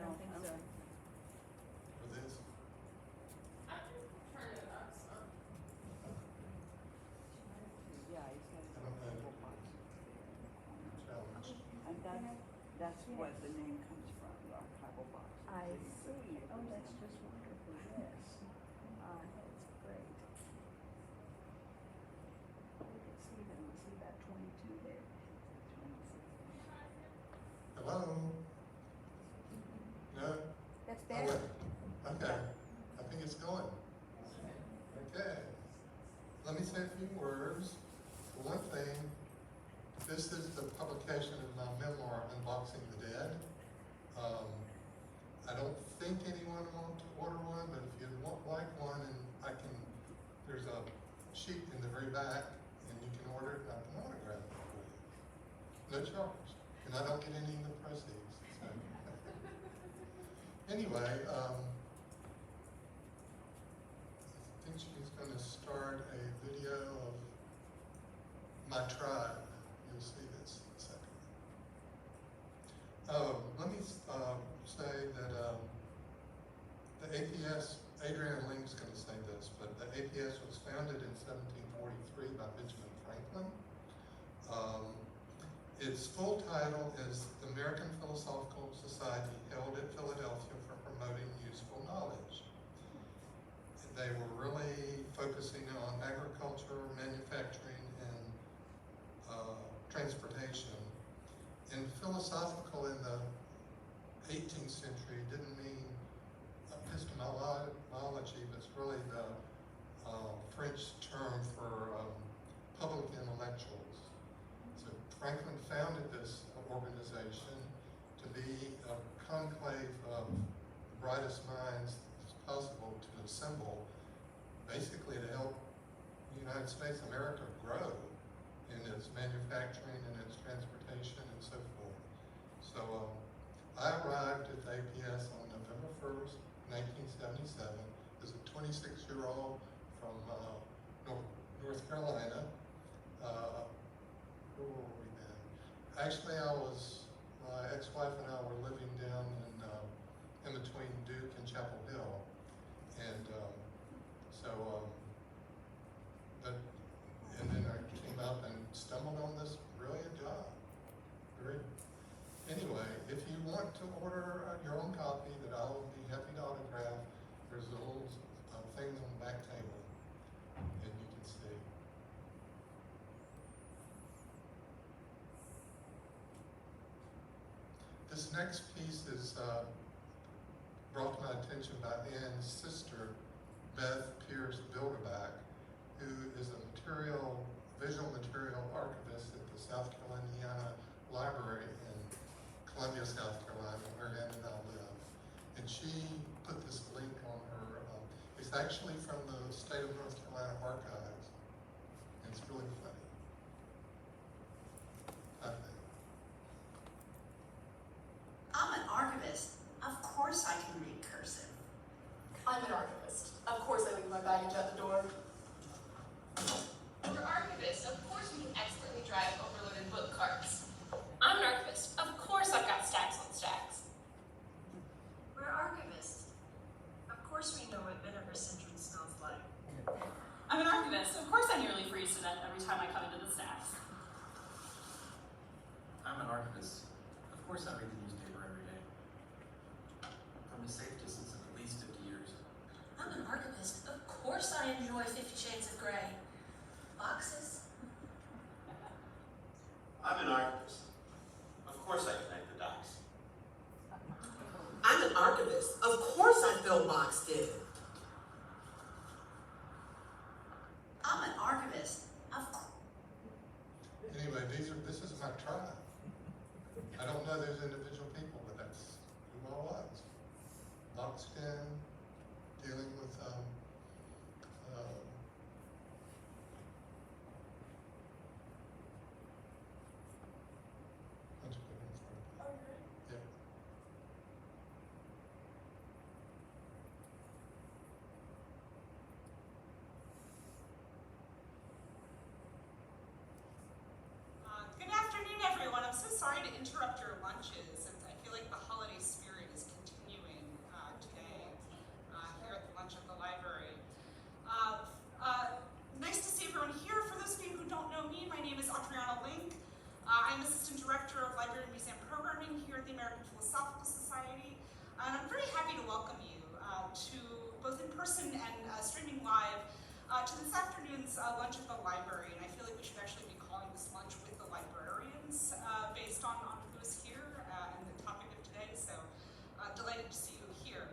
don't think so. For this? I can turn it up some. Yeah, he's got I don't know. a box. Challenge. And that's where the name comes from, the archival box. I see. Oh, that's just wonderful. Yes. That's great. We can see them. We see about 22 there. Hello? No? That's Oh, better. wait. Okay. I think it's going. Okay. Let me say a few words. For one thing, this is the publication of my memoir, Unboxing the Dead. I don't think anyone wants to order one, but if you'd like one, and there's a sheet in the very back, and you can order it, and I can autograph it for you. No charge. And I don't get any of the proceeds. So. Anyway, I think she's going to start a video of my tribe. You'll see this in a second. Let me say that the APS, Adrian Ling's going to say this, but the APS was founded in 1743 by Benjamin Franklin. Its full title is the American Philosophical Society, held at Philadelphia for promoting useful knowledge. They were really focusing on agriculture, manufacturing, and transportation. And philosophical in the 18th century didn't mean epistemology, but it's really the French term for public intellectuals. So Franklin founded this organization to be a conclave of the brightest minds as possible to assemble, basically to help the United States, America, grow in its manufacturing and its transportation and so forth. So I arrived at the APS on November 1st, 1977, as a 26-year-old from North Carolina. Where were we then? Actually, my ex-wife and I were living down in between Duke and Chapel Hill. And and then I came up and stumbled on this brilliant job. Anyway, if you want to order your own copy that I will be happy to autograph, there's little things on the back table, and you can see. This next piece is brought to my attention by Ann's sister, Beth Pierce Bilderback, who is a visual material archivist at the South Carolina Library in Columbia, South Carolina, where Ann and I live. And she put this link on her, it's actually from the State of North Carolina Archives. And it's really funny, I think. I'm an archivist. Of course I can read cursive. I'm an archivist. Of course I leave my baggage at the door. We're archivists. Of course we can expertly drive overloaded book carts. I'm an archivist. Of course I've got stacks on stacks. We're archivists. Of course we know what vinegar syndrome smells like. I'm an archivist. Of course I nearly freeze to death every time I come into the stacks. I'm an archivist. Of course I read the newspaper every day. From a safe distance of at least 50 years. I'm an archivist. Of course I enjoy 50 Shades of Grey. Boxes. I'm an archivist. Of course I connect the dots. I'm an archivist. Of course I feel boxed in. I'm an archivist. Anyway, this is my tribe. I don't know those individual Director of Library and Museum Programming here at the American Philosophical Society. And I'm very happy to welcome you to both in person and streaming live to this afternoon's lunch at the library. And I feel like we should actually be calling this lunch with the librarians based on who's here and the topic of today. So delighted to see you here.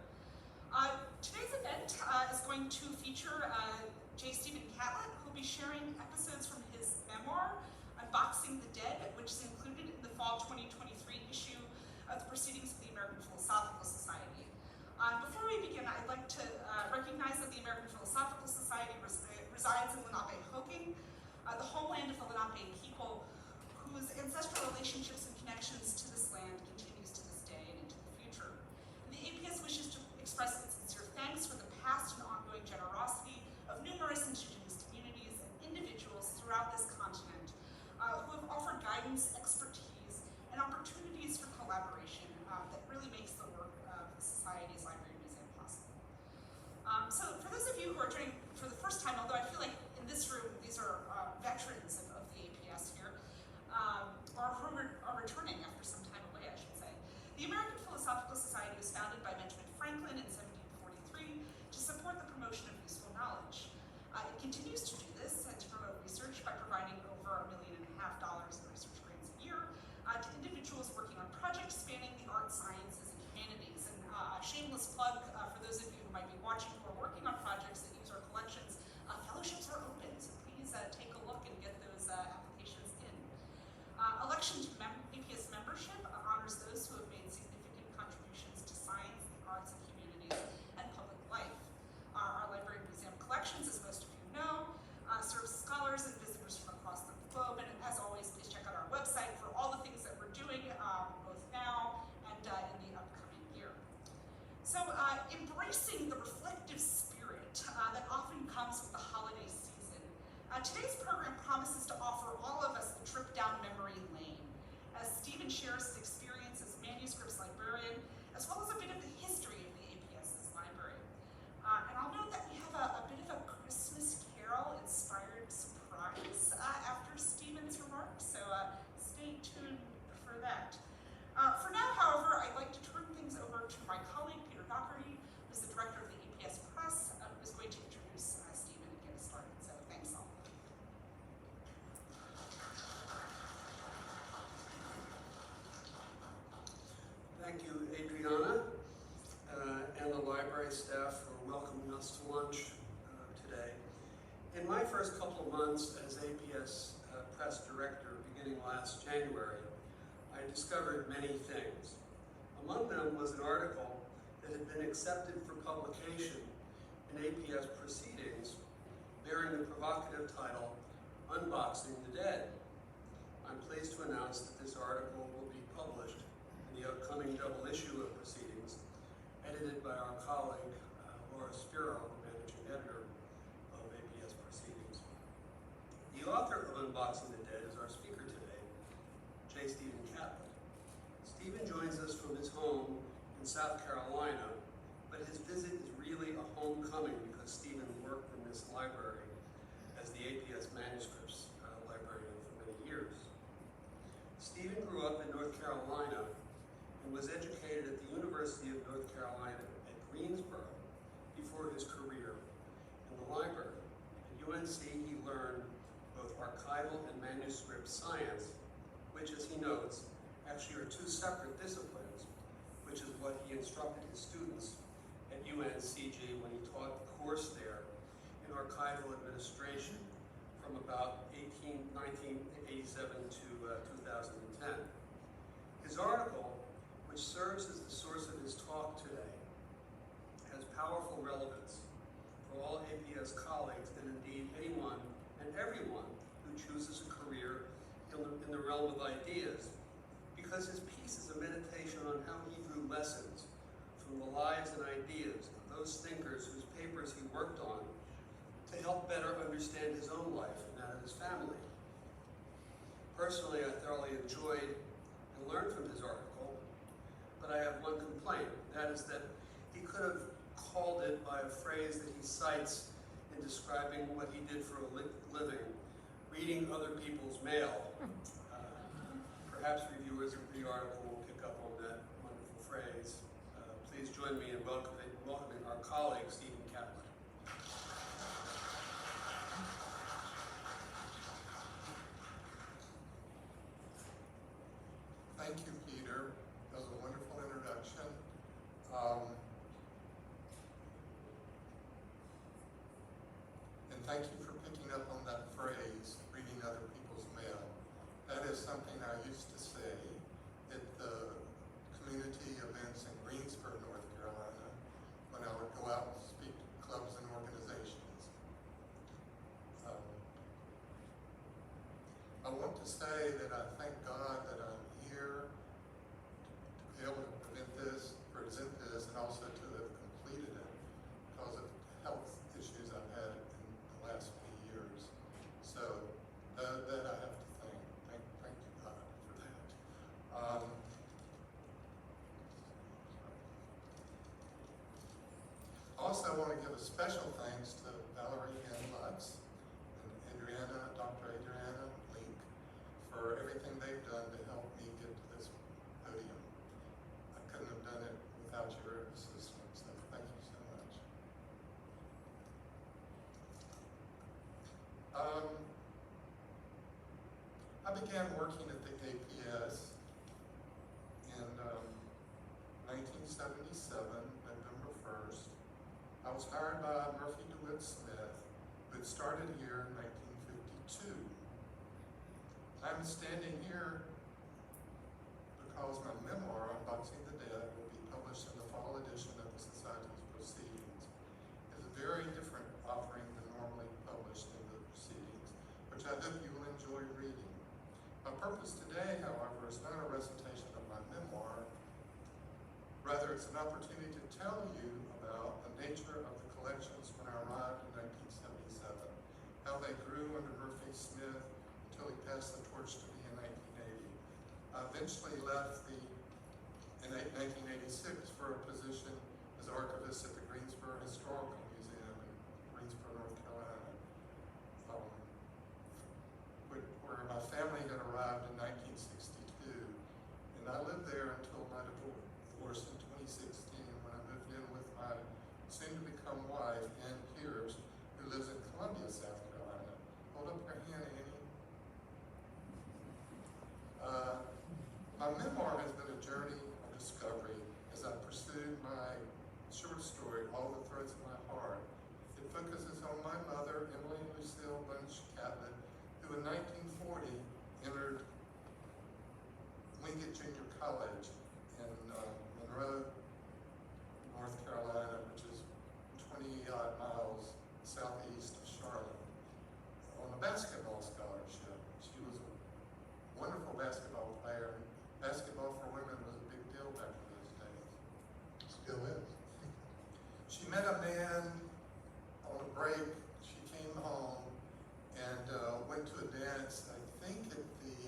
Today's event is going to feature J. Stephen Catlett, who will be sharing episodes from his memoir, Unboxing the Dead, which is included in the fall 2023 issue of the Proceedings of the American Philosophical Society. Before we begin, I'd like to recognize that the American Philosophical Society resides in Lenape-Hoking, the homeland of the Lenape people, whose ancestral relationships and connections to this land continues to this day and into the future. And the APS wishes to express its sincere thanks for the past and ongoing generosity of numerous indigenous communities and individuals throughout this continent who have offered guidance, expertise, and opportunities for collaboration that really makes the work of the Society's Library and Museum possible. So for those of you who are joining for the first time, although I feel like in this room these are veterans of the APS here, or who are returning after some time away, I should say. The American Philosophical Society was founded by Benjamin Franklin in 1743 to support the promotion of useful knowledge. It continues to do this and to promote research by providing over $1.5 million in research grants a year to individuals working on projects spanning the arts, sciences, and humanities. And a shameless plug for those of you who might be watching who are working on projects that use our collections, fellowships are open, so please take a look and get those applications in. Election to APS membership honors those who have made significant contributions to science, the arts, and humanities, and public life. Our library and museum collections, as most of you know, serves scholars and visitors from across the globe. And as always, please check out our website for all the things that we're doing, both now and in the upcoming year. So embracing the reflective spirit that often comes with the holiday season, today's program promises to offer all of us a trip down memory lane as Stephen shares his experience as Manuscripts Librarian, as well as a bit of the history of the APS's library. And I'll note that we have a bit of a Christmas Carol-inspired surprise after Stephen's remarks, so stay tuned for that. For now, however, I'd like to turn things over to my colleague, Peter Docherty, who's the director of the APS Press, who is going to introduce Stephen and get us started. So thanks all. Thank you, Adriana, and the library staff for welcoming us to lunch today. In my first couple of months as APS Press Director, beginning last January, I discovered many things. Among them was an article that had been accepted for publication in APS Proceedings, bearing the provocative title, Unboxing the Dead. I'm pleased to announce that this article will be published in the upcoming double issue of Proceedings, edited by our colleague, Laura Spiro, the managing editor of APS Proceedings. The author of Unboxing the Dead is our speaker today, J. Stephen Catlett. Stephen joins us from his home in South Carolina, but his visit is really a homecoming because Stephen worked in this library as the APS Manuscripts Librarian for many years. Stephen grew up in North Carolina and was educated at the University of North Carolina at Greensboro before his career in the library. At UNC, he learned both archival and manuscript science, which, as he notes, actually are two separate disciplines, which is what he instructed his students at UNCG when he taught the course there in archival administration from about 1987 to 2010. His article, which serves as the source of his talk today, has powerful relevance for all APS colleagues and indeed anyone and everyone who chooses a career in the realm of ideas, because his piece is a meditation on how he drew lessons from the lives and ideas of those thinkers whose papers he worked on to help better understand his own life and that of his family. Personally, I thoroughly enjoyed and learned from his article, but I have one complaint. That is that he could have called it by a phrase that he cites in describing what he did for a living, reading other people's mail. perhaps reviewers of the article will pick up on that wonderful phrase. Please join me in welcoming our colleague, Stephen Catlett. Thank you, Peter. That was a wonderful introduction. And thank you for picking up on that phrase, reading other people's mail. That is something I used to say at the community events in Greensboro, North Carolina, when I would go out and speak to clubs and organizations. I want to say that I thank God that I'm here to be able to present this, and also to have completed it because of health issues I've had in the last few years. So that I have to thank you God for that. Also, I want to give a special thanks to Valerie Ann Lutz and Dr. Adriana Link, for everything they've done to help me get to this podium. I couldn't have done it without your assistance, so thank you so much. I began working at the APS in 1977, November 1st. I was hired by Murphy DeWitt Smith, who had started here in 1952. I'm standing here because my memoir, Unboxing the Dead, will be published in the fall edition of the Society's Proceedings. It's a very different offering than normally published in the Proceedings, which I hope you will enjoy reading. My purpose today, however, is not a recitation of my memoir. Rather, it's an opportunity to tell you about the nature of the collections when I arrived in 1977, how they grew under Murphy Smith until he passed the torch to me in 1980. I eventually left in 1986 for a position as archivist at the Greensboro Historical Museum in Greensboro, North Carolina, where my family had arrived in 1962. And I lived there until my divorce in 2016, when I moved in with my soon-to-become wife, Ann Pierce, who lives in Columbia, South Carolina. Hold up your hand, Annie. My memoir has been a journey of discovery as I pursued my short story, All the Threads of My Heart. It focuses on my mother, Emily Lucille Bunch Catlett, who in 1940 entered Wingate Junior College in Monroe, North Carolina, which is 20-odd miles southeast of Charlotte, on a basketball scholarship. She was a wonderful basketball player. Basketball for women was a big deal back in those days. Still is. She met a man on a break. She came home and went to a dance, I think at the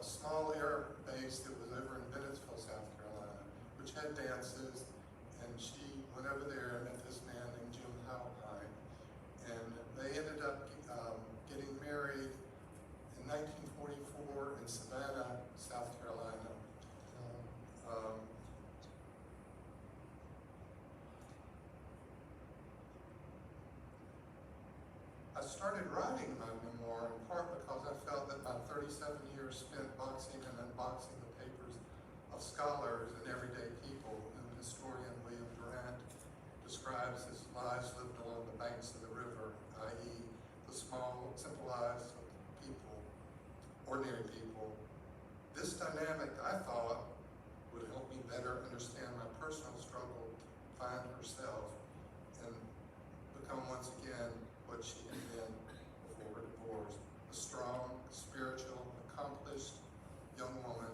small air base that was over in Bennettsville, South Carolina, which had dances, and she went over there and met this man named Jim Halpine, and they ended up getting married in 1944 in Savannah, South Carolina. I started writing my memoir in part because I felt that my 37 years spent boxing and unboxing the papers of scholars and everyday people, whom historian William Durant describes as lives lived along the banks of the river, i.e. the small, simple lives of people, ordinary people. This dynamic, I thought, would help me better understand my personal struggle to find herself and become once again what she had been before her divorce, a strong, spiritual, accomplished young woman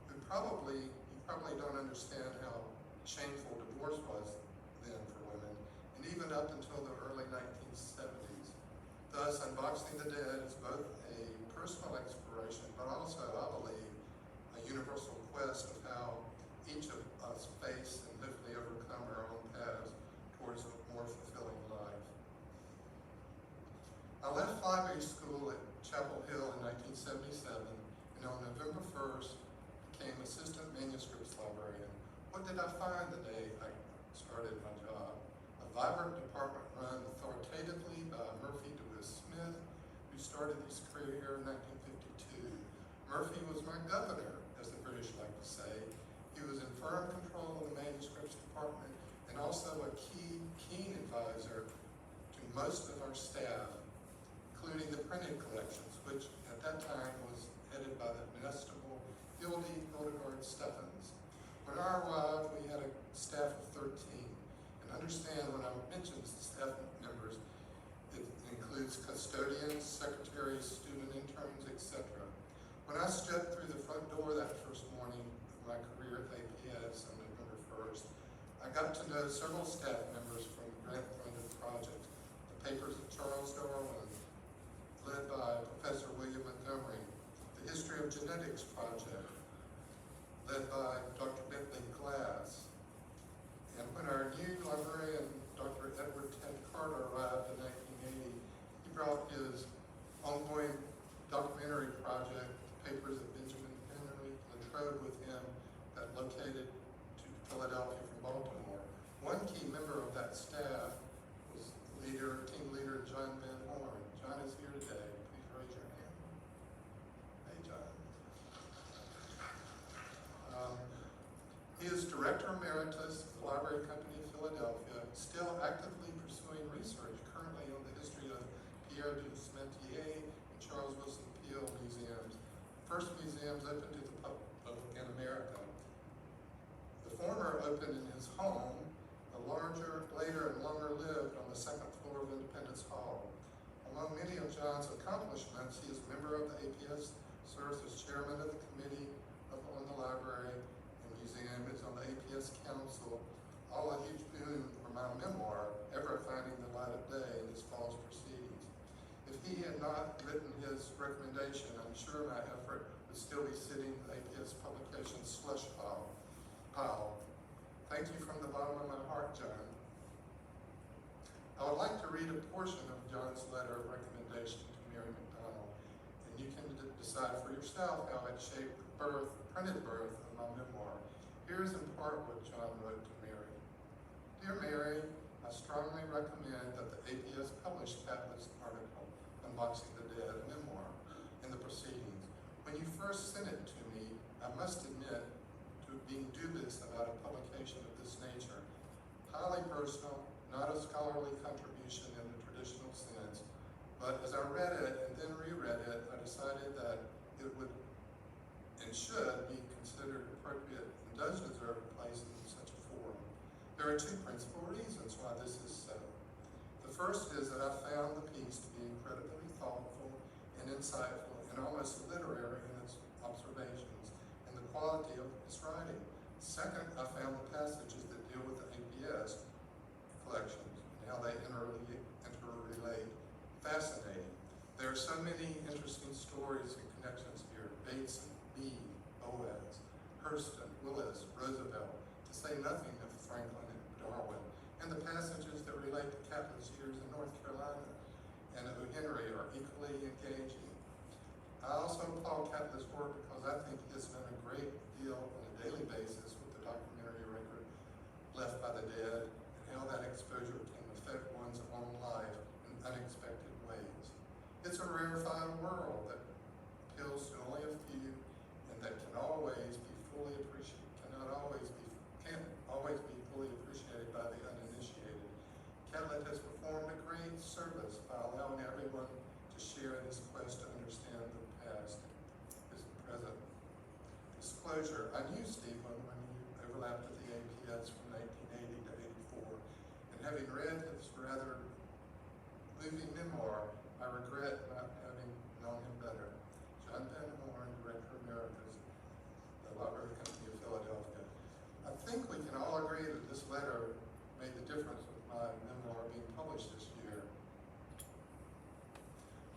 who you probably don't understand how shameful divorce was then for women, and even up until the early 1970s. Thus, Unboxing the Dead is both a personal exploration, but also, I believe, a universal quest of how each of us face and hopefully overcome our own paths towards a more fulfilling life. I left library school at Chapel Hill in 1977 What did I find the day I started my job? A vibrant department run authoritatively by Murphy DeWitt Smith, who started his career in 1952. Murphy was my governor, as the British like to say. He was in firm control of the manuscripts department and also a keen advisor to most of our staff, including the printed collections, which at that time was headed by the inestimable Hildegard Steffens. When I arrived, we had a staff of 13. And understand when I mention staff members, it includes custodians, secretaries, student interns, etc. When I stepped through the front door that first morning of my career at APS on November 1st, I got to know several staff members from the grant-funded project, the Papers of Charles Darwin, led by Professor William Montgomery, the History of Genetics project, led by Dr. Bentley Glass. And when our new librarian, Dr. Edward Ted Carter, arrived in 1980, he brought his ongoing documentary project, Papers of Benjamin Henry Latrobe, with him that located to Philadelphia from Baltimore. One key member of that staff was team leader John Van Horn. John is here today. Please raise your hand. Hey, John. He is Director Emeritus of the Library Company of Philadelphia, still actively pursuing research currently on the history of Pierre du Sementier and Charles Wilson Peale museums. First museums opened to the public in America. The former opened in his home, the larger, later and longer lived on the second floor of Independence Hall. Among many of John's accomplishments, he is a member of the APS, serves as chairman of the committee on the library and museum, is on the APS Council, all a huge boon for my memoir, ever finding the light of day in this fall's proceedings. If he had not written his recommendation, I'm sure my effort would still be sitting in the APS publication slush pile. Thank you from the bottom of my heart, John. I would like to read a portion of John's letter of recommendation to Mary McDonald, and you can decide for yourself how it shaped the printed birth of my memoir. Here's in part what John wrote to Mary. Dear Mary, I strongly recommend that the APS publish Catlett's article, Unboxing the Dead, a memoir, in the proceedings. When you first sent it to me, I must admit to being dubious about a publication of this nature. Highly personal, not a scholarly contribution in the traditional sense, but as I read it and then reread it, I decided that it would and should be considered appropriate and does deserve a place in such a forum. There are two principal reasons why this is so. The first is that I found the piece to be incredibly thoughtful and insightful and almost literary in its observations and the quality of its writing. Second, I found the passages that deal with the APS collections and how they interrelate fascinating. There are so many interesting stories and connections here. Bateson, Bede, Boaz, Hurston, Willis, Roosevelt, to say nothing of Franklin and Darwin, and the passages that relate to Catlett's years in North Carolina and O. Henry are equally engaging. I also applaud Catlett's work because I think he has done a great deal on a daily basis with the documentary record left by the dead and how that exposure can affect one's own life in unexpected ways. It's a rarefied world that appeals to only a few and that can't always be fully appreciated by the uninitiated. Catlett has performed a great service by allowing everyone to share in his quest to understand the past, his present. Disclosure, I knew Stephen when he overlapped at the APS from 1980 to 84, and having read his rather moving memoir, I regret not having known him better. John Van Horn, Director Emeritus, the Library Company of Philadelphia. I think we can all agree that this letter made the difference with my memoir being published this year.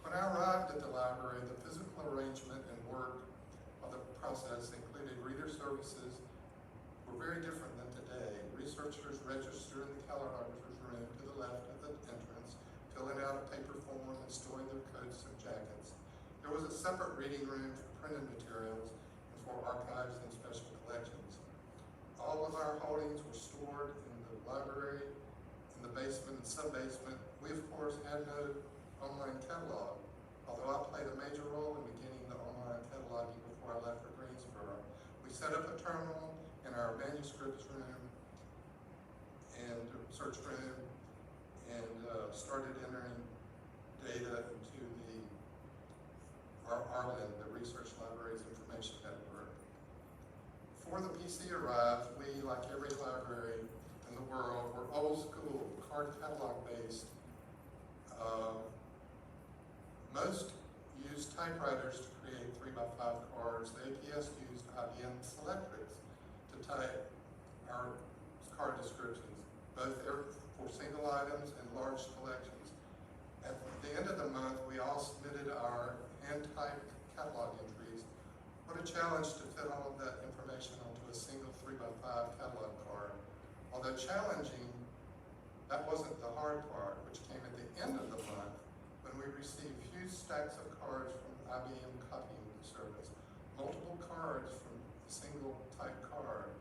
When I arrived at the library, the physical arrangement and work of the process included reader services were very different than today. Researchers register in the calendographer's room to the left of the entrance, filling out a paper form and storing their coats and jackets. There was a separate reading room for printed materials and for archives and special collections. all of our holdings were stored in the library, in the basement and sub-basement. We, of course, had no online catalog, although I played a major role in beginning the online cataloging before I left for Greensboro. We set up a terminal in our manuscripts room and search room and started entering data into the RLIN, the Research Libraries Information Network. Before the PC arrived, we, like every library in the world, were old school, card catalog based. Most used typewriters to create 3x5 cards. The APS used IBM Selectrics to type our card descriptions, both for single items and large collections. At the end of the month, we all submitted our hand-typed catalog entries. What a challenge to fit all of that information onto a single 3x5 catalog card. Although challenging, that wasn't the hard part, which came at the end of the month when we received huge stacks of cards from IBM copying service, multiple cards from a single type card.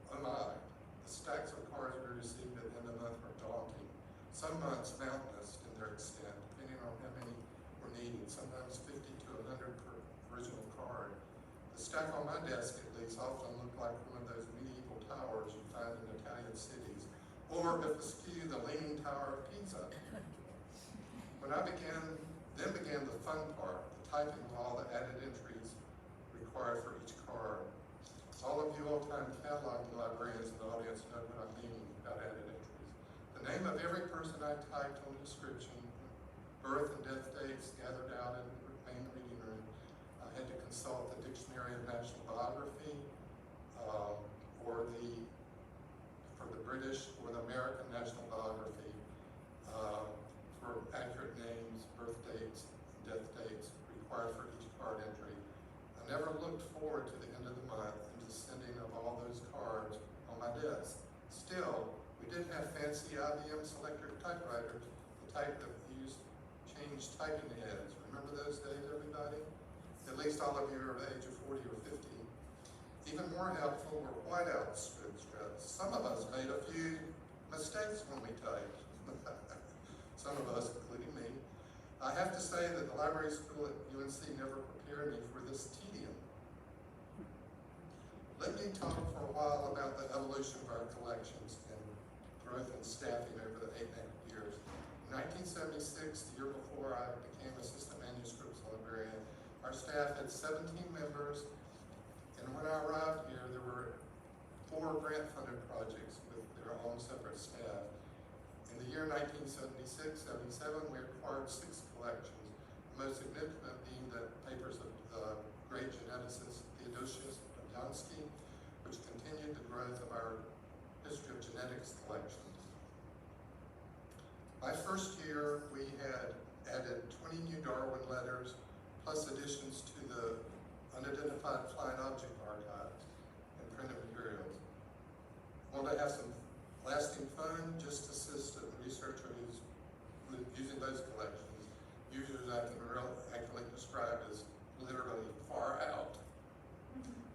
Oh my, the stacks of cards we received at the end of the month were daunting. Some months mountainous in their extent, depending on how many were needed, sometimes 50 to 100 per original card. The stack on my desk, at least, often looked like one of those medieval towers you find in Italian cities, or if askew, the Leaning Tower of Pisa. When then began the fun part, the typing of all the added entries required for each card. All of you old-time catalog librarians in the audience know what I'm meaning about added entries. The name of every person I typed on the description, birth and death dates gathered out in the main reading room. I had to consult the Dictionary of National Biography, for the British or the American National Biography, for accurate names, birth dates, death dates required for each card entry. I never looked forward to the end of the month and the sending of all those cards on my desk. Still, we did have fancy IBM Selectric typewriters, the type that used changed typing heads. Remember those days, everybody? At least all of you are the age of 40 or 50. Even more helpful were whiteout strips. Some of us made a few mistakes when we typed. Some of us, including me. I have to say that the library school at UNC never prepared me for this tedium. Let me talk for a while about the evolution of our collections and growth in staffing over the 8.5 years. In 1976, the year before I became assistant manuscripts librarian, our staff had 17 members, and when I arrived here, there were 4 grant-funded projects with their own separate staff. In the year 1976-77, we acquired 6 collections, the most significant being the papers of the great geneticist Theodosius Jansky, which continued the growth of our history of genetics collections. My first year, we had added 20 new Darwin letters, plus additions to the unidentified flying object archives and printed materials. Want to have some lasting fun? Just assist a researcher who's using those collections. Usually I can accurately describe as literally far out.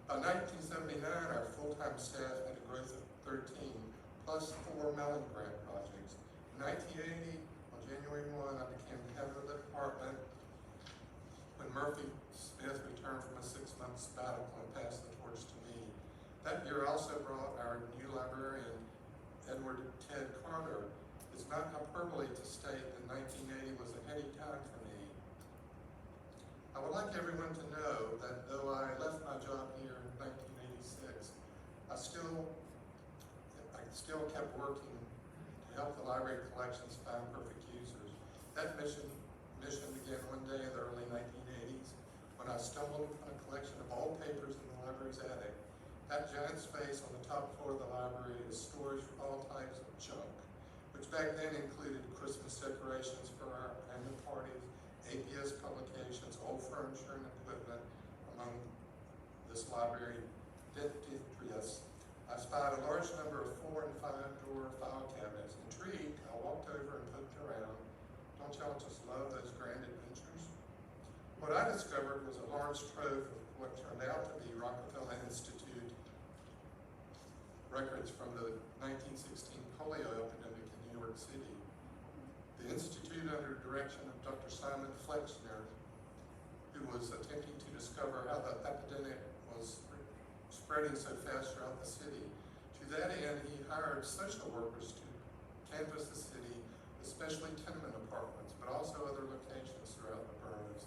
By 1979, our full-time staff had a growth of 13, plus 4 Mellon Grant projects. In 1980, on January 1, I became head of the department when Murphy Smith returned from a 6-month sabbatical and passed the torch to me. That year also brought our new librarian, Edward Ted Carter. It's not hyperbole to state that 1980 was a heady time for me. I would like everyone to know that though I left my job here in 1986, I still kept working to help the library collections find perfect users. That mission began one day in the early 1980s when I stumbled upon a collection of old papers in the library's attic. That giant space on the top floor of the library is storage for all types of junk, which back then included Christmas decorations for our annual parties, APS publications, old furniture and equipment, among this library detritus. I spied a large number of 4- and 5-door file cabinets. Intrigued, I walked over and poked around. Don't y'all just love those grand adventures? What I discovered was a large trove of what turned out to be Rockefeller Institute records from the 1916 polio epidemic in New York City. The Institute, under direction of Dr. Simon Flexner, who was attempting to discover how the epidemic was spreading so fast throughout the city. To that end, he hired social workers to canvass the city, especially tenement apartments, but also other locations throughout the boroughs,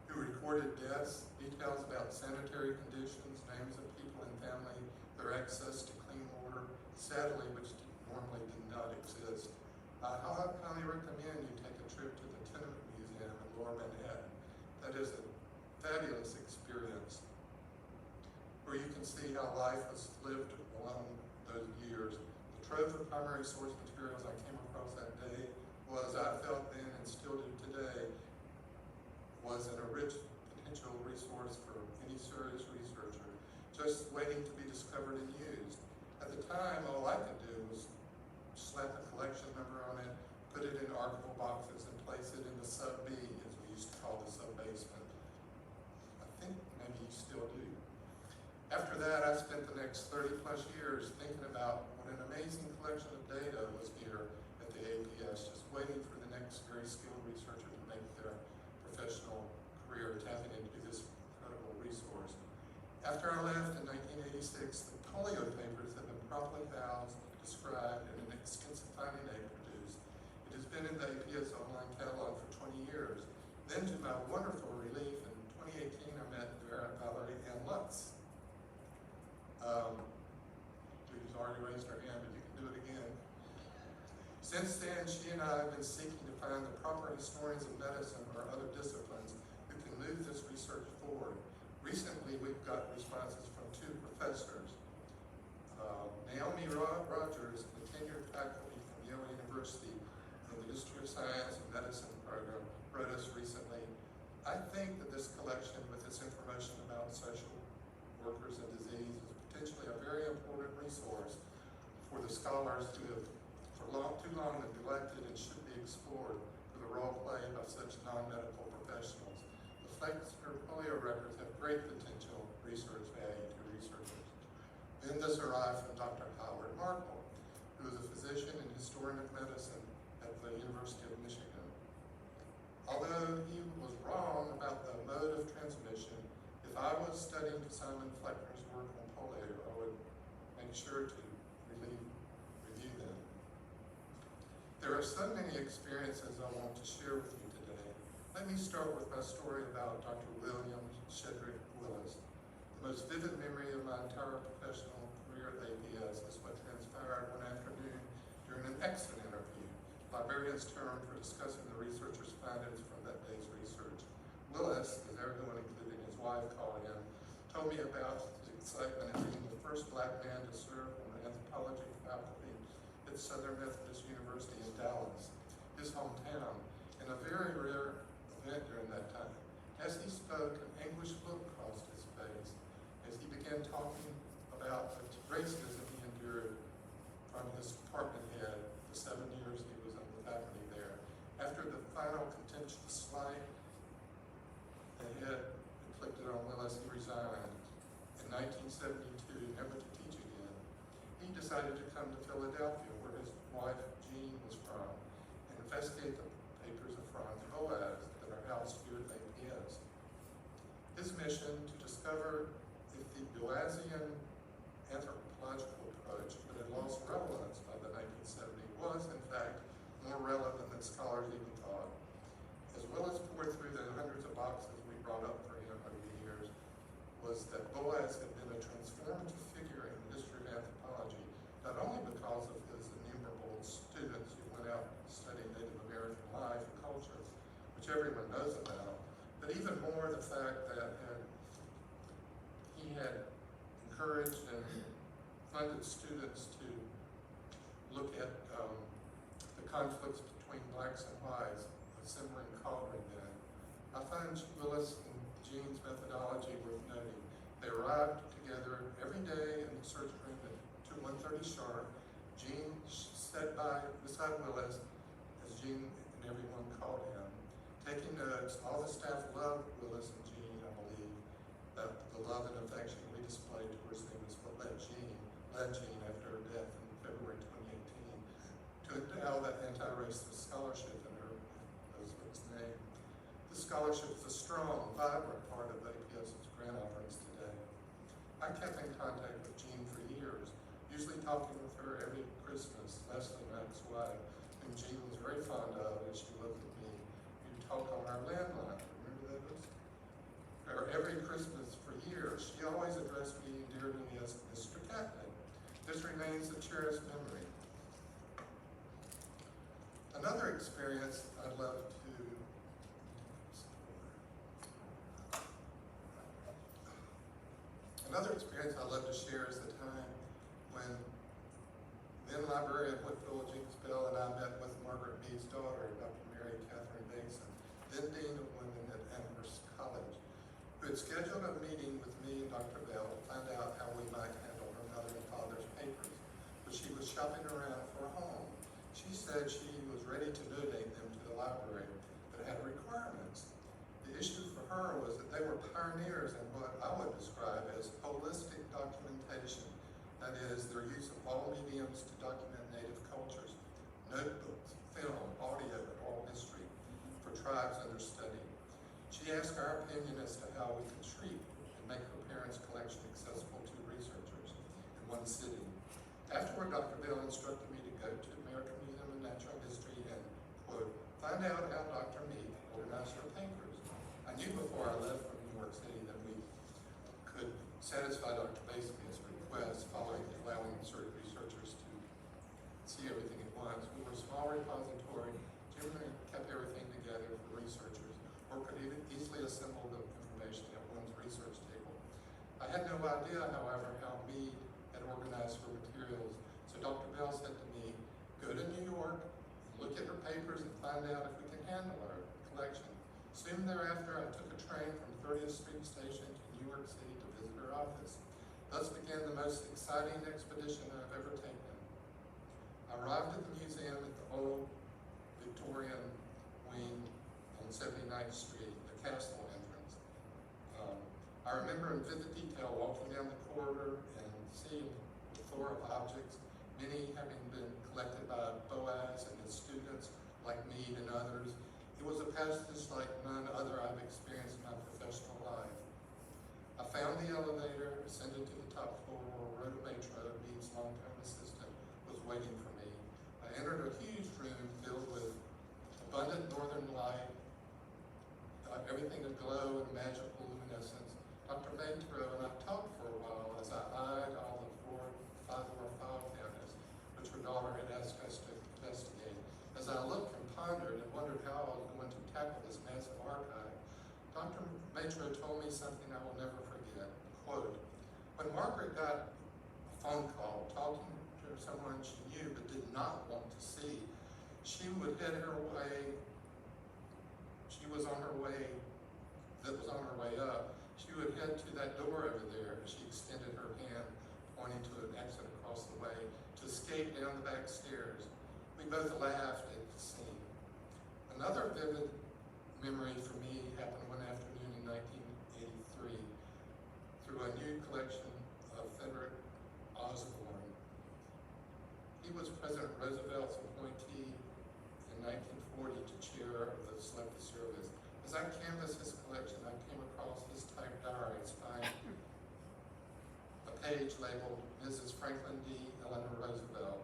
who recorded deaths, details about sanitary conditions, names of people and family, their access to clean water, sadly, which normally did not exist. I highly recommend you take a trip to the Tenement Museum in Lower Manhattan. That is a fabulous experience, where you can see how life was lived along those years. The trove of primary source materials I came across that day was, I felt then and still do today, was a rich potential resource for any serious researcher, just waiting to be discovered and used. At the time, all I could do was slap a collection number on it, put it in archival boxes, and place it in the sub-B, as we used to call the sub-basement. I think maybe you still do. After that, I spent the next 30 plus years thinking about what an amazing collection of data was here at the APS, just waiting for the next very skilled researcher to make their professional career tapping into this incredible resource. After I left in 1986, the polio papers have been properly housed, described, and an extensive finding aid produced. It has been in the APS online catalog for 20 years. Then, to my wonderful relief, in 2018, I met Valerie Ann Lutz, who's already raised her hand, but you can do it again. Since then, she and I have been seeking to find the proper historians of medicine or other disciplines who can move this research forward. Recently, we've got responses from 2 professors. Naomi Rogers, the tenured faculty from Yale University in the History of Science and Medicine program, wrote us recently, "I think that this collection with its information about social workers and disease is potentially a very important resource for the scholars who have too long neglected and should be explored for the role played by such non-medical professionals. The Flexner polio records have great potential research value to researchers." Then this arrived from Dr. Howard Markle, who is a physician and historian of medicine at the University of Michigan. Although he was wrong about the mode of transmission, if I was studying Simon Flexner's work on polio, I would make sure to review them. There are so many experiences I want to share with you today. Let me start with my story about Dr. William Shedrick Willis. The most vivid memory of my entire professional career at APS is what transpired one afternoon during an exit interview, librarian's term for discussing the researcher's findings from that day's research. Willis, as everyone, including his wife, called him, told me about his excitement at being the first Black man to serve on the anthropology faculty at Southern Methodist University in Dallas, his hometown, and a very rare event during that time. As he spoke, an anguished look crossed his face as he began talking about the racism he endured from his department head the 7 years he was on the faculty there. After the final contemptuous slight the head inflicted on Willis, he resigned. In 1972, never to teach again, he decided to come to Philadelphia, where his wife, Jean, was from, and investigate the papers of Franz Boas that are housed here at APS. His mission to discover if the Boasian anthropological approach, that had lost relevance by the 1970s, was in fact more relevant than scholars even thought. As well as poured through the hundreds of boxes we brought up for him over the years, was that Boas had been a transformative figure in the history of anthropology, not only because of his innumerable students who went out studying Native American life and culture, which everyone knows about, but even more the fact that he had encouraged and funded students to look at the conflicts between blacks and whites, a simmering cauldron then. I find Willis and Jean's methodology worth noting. They arrived together every day in the search room at 1:30 sharp. Jean sat beside Willis as Jean and everyone called him, taking notes. All the staff loved Willis and Jean, I believe. That the love and affection we displayed towards them is what led Jean pledging after her death in February 2018 to endow that anti-racist scholarship in her husband's name. The scholarship is a strong, vibrant part of APS's grant offerings today. I kept in contact with Jean for years, usually talking with her every Christmas. Leslie, my ex-wife, whom Jean was very fond of as she looked at me, we'd talk on our landline. Remember those? Or every Christmas for years, she always addressed me endearingly as Mr. Catlett. This remains a cherished memory. Another experience I'd love to share is the time when then librarian Whitfield Jenkins Bell and I met with Margaret Mead's daughter, Dr. Mary Catherine Bateson, then Dean of Women at Amherst College, who had scheduled a meeting with me and Dr. Bell to find out how we might handle her mother and father's papers, but she was shopping around for a home. She said she was ready to donate them to the library, but had requirements. The issue for her was that they were pioneers in what I would describe as holistic documentation, that is, their use of all mediums to document native cultures, notebooks, film, audio, and oral history for tribes under study. She asked our opinion as to how we could treat and make her parents' collection accessible to researchers in one sitting. Afterward, Dr. Bell instructed me to go to the American Museum of Natural History and, quote, find out how Dr. Mead organized her papers. I knew before I left from New York City that we could satisfy Dr. Bateman's request following allowing certain researchers to see everything at once. We were a small repository, generally kept everything together for researchers, or could even easily assemble the information at one's research table. I had no idea, however, how Mead had organized her materials, so Dr. Bell said to me, go to New York, look at her papers, and find out if we can handle her collection. Soon thereafter, I took a train from 30th Street Station to New York City to visit her office. Thus began the most exciting expedition I've ever taken. I arrived at the museum at the old Victorian wing on 79th Street, the castle entrance. I remember in vivid detail walking down the corridor and seeing the floor of objects, many having been collected by Boaz and his students like Mead and others. It was a passage like none other I've experienced in my professional life. I found the elevator, ascended to the top floor where Rhoda Matro, Mead's long-term assistant, was waiting for me. I entered a huge room filled with abundant northern light, everything aglow in magical luminescence. Dr. Matro and I talked for a while as I eyed all the 4 or 5 file cabinets, which her daughter had asked us to investigate. As I looked and pondered and wondered how I was going to tackle this massive archive, Dr. Matro told me something I will never forget. Quote, when Margaret got a phone call talking to someone she knew but did not want to see, she would head her way, that was on her way up. She would head to that door over there. She extended her hand, pointing to an exit across the way, to escape down the back stairs. We both laughed at the scene. Another vivid memory for me happened one afternoon in 1983 through a new collection of Frederick Osborne. He was President Roosevelt's appointee in 1940 to chair of the Selective Service. As I canvassed his collection, I came across his typed diary spying a page labeled Mrs. Franklin D. Eleanor Roosevelt.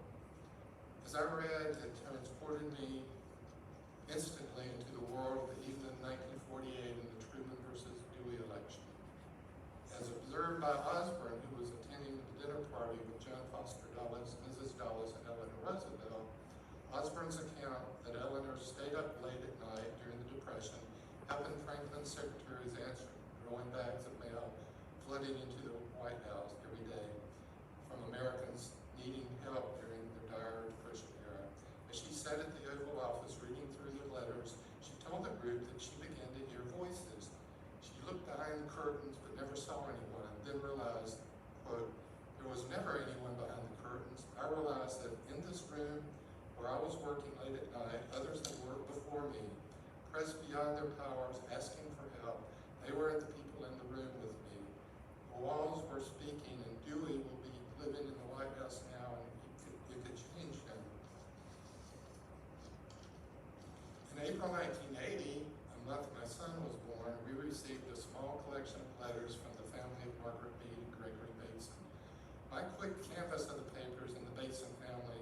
As I read, it transported me instantly into the world of the evening 1948 in the Truman versus Dewey election. As observed by Osborne, who was attending the dinner party with John Foster Dulles, Mrs. Dulles, and Eleanor Roosevelt, Osborne's account that Eleanor stayed up late at night during the Depression, helping Franklin's secretaries answer growing bags of mail flooding into the White House every day from Americans needing help during their dire Depression era. As she sat at the Oval Office reading through the letters, she told the group that she began to hear voices. She looked behind the curtains but never saw anyone, and then realized, quote, there was never anyone behind the curtains. I realized that in this room where I was working late at night, others had worked before me, pressed beyond their powers, asking for help. They were the people in the room with me. The walls were speaking, and Dewey will be living in the White April 1980, a month my son was born, we received a small collection of letters from the family of Margaret Mead and Gregory Bateson. My quick canvass of the papers in the Bateson family,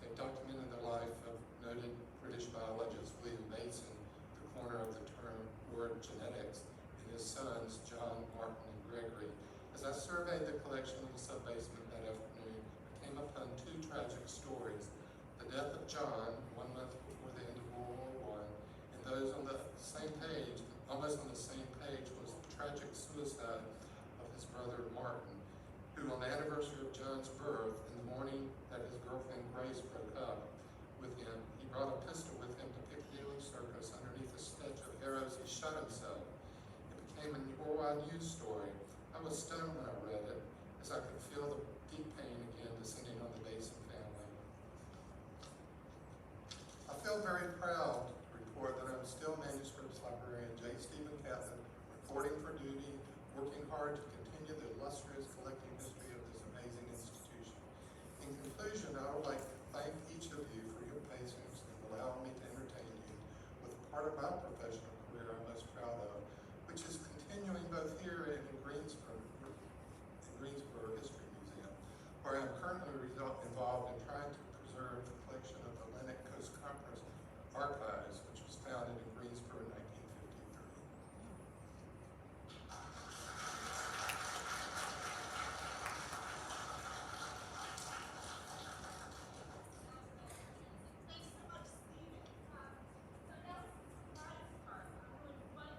they documented the life of noted British biologist William Bateson, the corner of the term word genetics, and his sons, John, Martin, and Gregory. As I surveyed the collection in the sub-basement that afternoon, I came upon two tragic stories. The death of John, 1 month before the end of World War I, and those on the same page, almost on the same page, was the tragic suicide of his brother Martin, who on the anniversary of John's birth, in the morning that his girlfriend Grace broke up with him, he brought a pistol with him to Piccadilly Circus. Underneath a stitch of arrows, he shot himself. It became a worldwide news story. I was stunned when I read it, as I could feel the deep pain again descending on the Bateson family. I feel very proud to report that I'm still Manuscripts Librarian J. Stephen Catlett, reporting for duty, working hard to continue the illustrious collecting history of this amazing institution. In conclusion, I would like to thank each of you for your patience and allowing me to entertain you with a part of my professional career I'm most proud of, which is continuing both here and in Greensboro History Museum, where I'm currently involved in trying to preserve the collection of the Atlantic Coast Conference Archives, which was founded in Greensboro in 1953. Thanks so much, Stephen. So now it's the surprise part. I would invite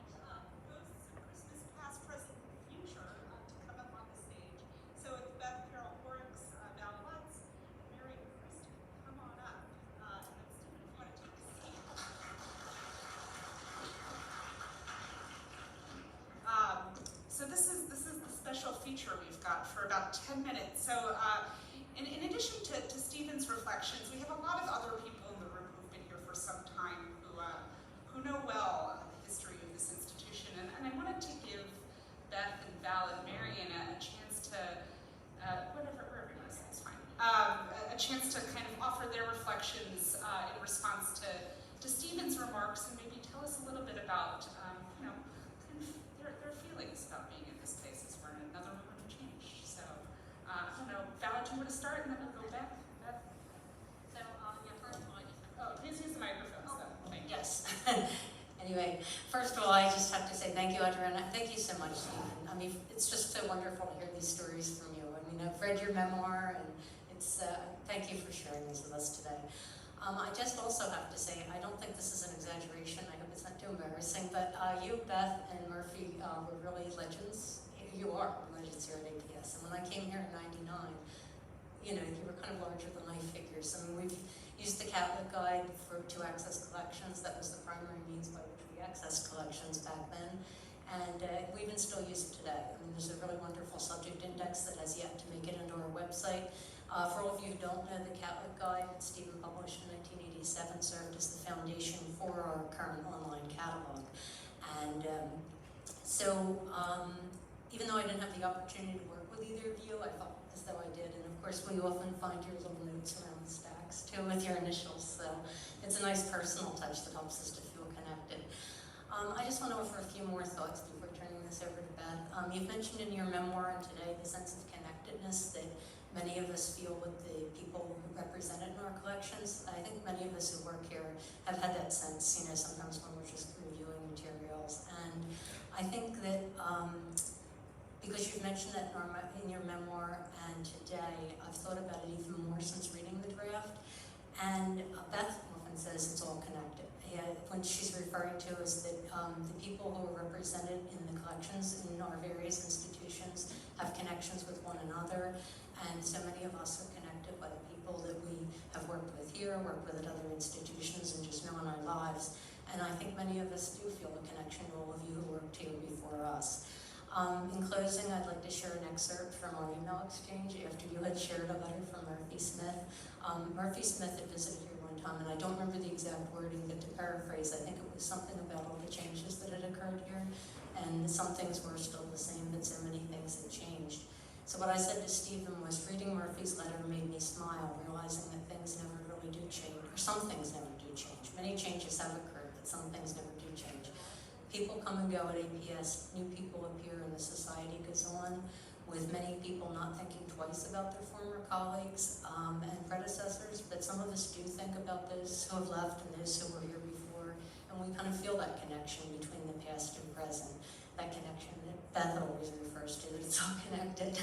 ghosts of Christmas past, present, and future to come up on the stage. So it's Beth Carol Horrocks, Val Lutz, and Mary Christie. Come on up. And then Stephen, if you want to take a seat. So this is the special feature we've got for about 10 minutes. So in addition to Stephen's reflections, we have a lot of other people in the room who've been here for some time who know well the history of this institution. And I wanted to give Beth and Val and Marion a chance to, wherever you want to say it's fine, a chance to kind of offer their reflections in response to Stephen's remarks, and maybe tell us a little bit about, kind of their feelings about being in this place as we're in another moment of change. So, I don't know, Val, do you want to start, and then we'll go back? Beth? So, yeah, first of all, I just Oh, please use the microphone. So, thank you. yes. Anyway, first of all, I just have to say thank you, Adriana. Thank you so much, Stephen. I mean, it's just so wonderful to hear these stories from you. I mean, I've read your memoir, and it's thank you for sharing these with us today. I just also have to say, I don't think this is an exaggeration. I hope it's not too embarrassing, but you, Beth, and Murphy were really legends. You are legends here at APS. And when I came here in '99, you know, you were kind of larger than life figures. I mean, we've used the Catlett Guide to access collections. That was the primary means by which we accessed collections back then. And we even still use it today. I mean, there's a really wonderful subject index that has yet to make it into our website. For all of you who don't know, the Catlett Guide that Stephen published in 1987 served as the foundation for our current online catalog. And even though I didn't have the opportunity to work with either of you, I felt as though I did. And of course, we often find your little notes around the stacks too with your initials. So it's a nice personal touch that helps us to feel connected. I just want to offer a few more thoughts before turning this over to Beth. You've mentioned in your memoir and today the sense of connectedness that many of us feel with the people represented in our collections. I think many of us who work here have had that sense, you know, sometimes when we're just reviewing materials. And I think that because you've mentioned that in your memoir and today, I've thought about it even more since reading the draft. And Beth often says it's all connected. When she's referring to is that the people who are represented in the collections in our various institutions have connections with one another. And so many of us are connected by the people that we have worked with here, worked with at other institutions, and just know in our lives. And I think many of us do feel a connection to all of you who worked here before us. In closing, I'd like to share an excerpt from our email exchange after you had shared a letter from Murphy Smith. Murphy Smith had visited here one time, and I don't remember the exact wording, but to paraphrase, I think it was something about all the changes that had occurred here, and some things were still the same, but so many things had changed. So what I said to Stephen was, reading Murphy's letter made me smile, realizing that things never really really do change, or some things never do change. Many changes have occurred, but some things never do change. People come and go at APS, new people appear, and the society goes on, with many people not thinking twice about their former colleagues and predecessors, but some of us do think about those who have left and those who were here before, and we kind of feel that connection between the past and present, that connection that Beth always refers to, that it's all connected.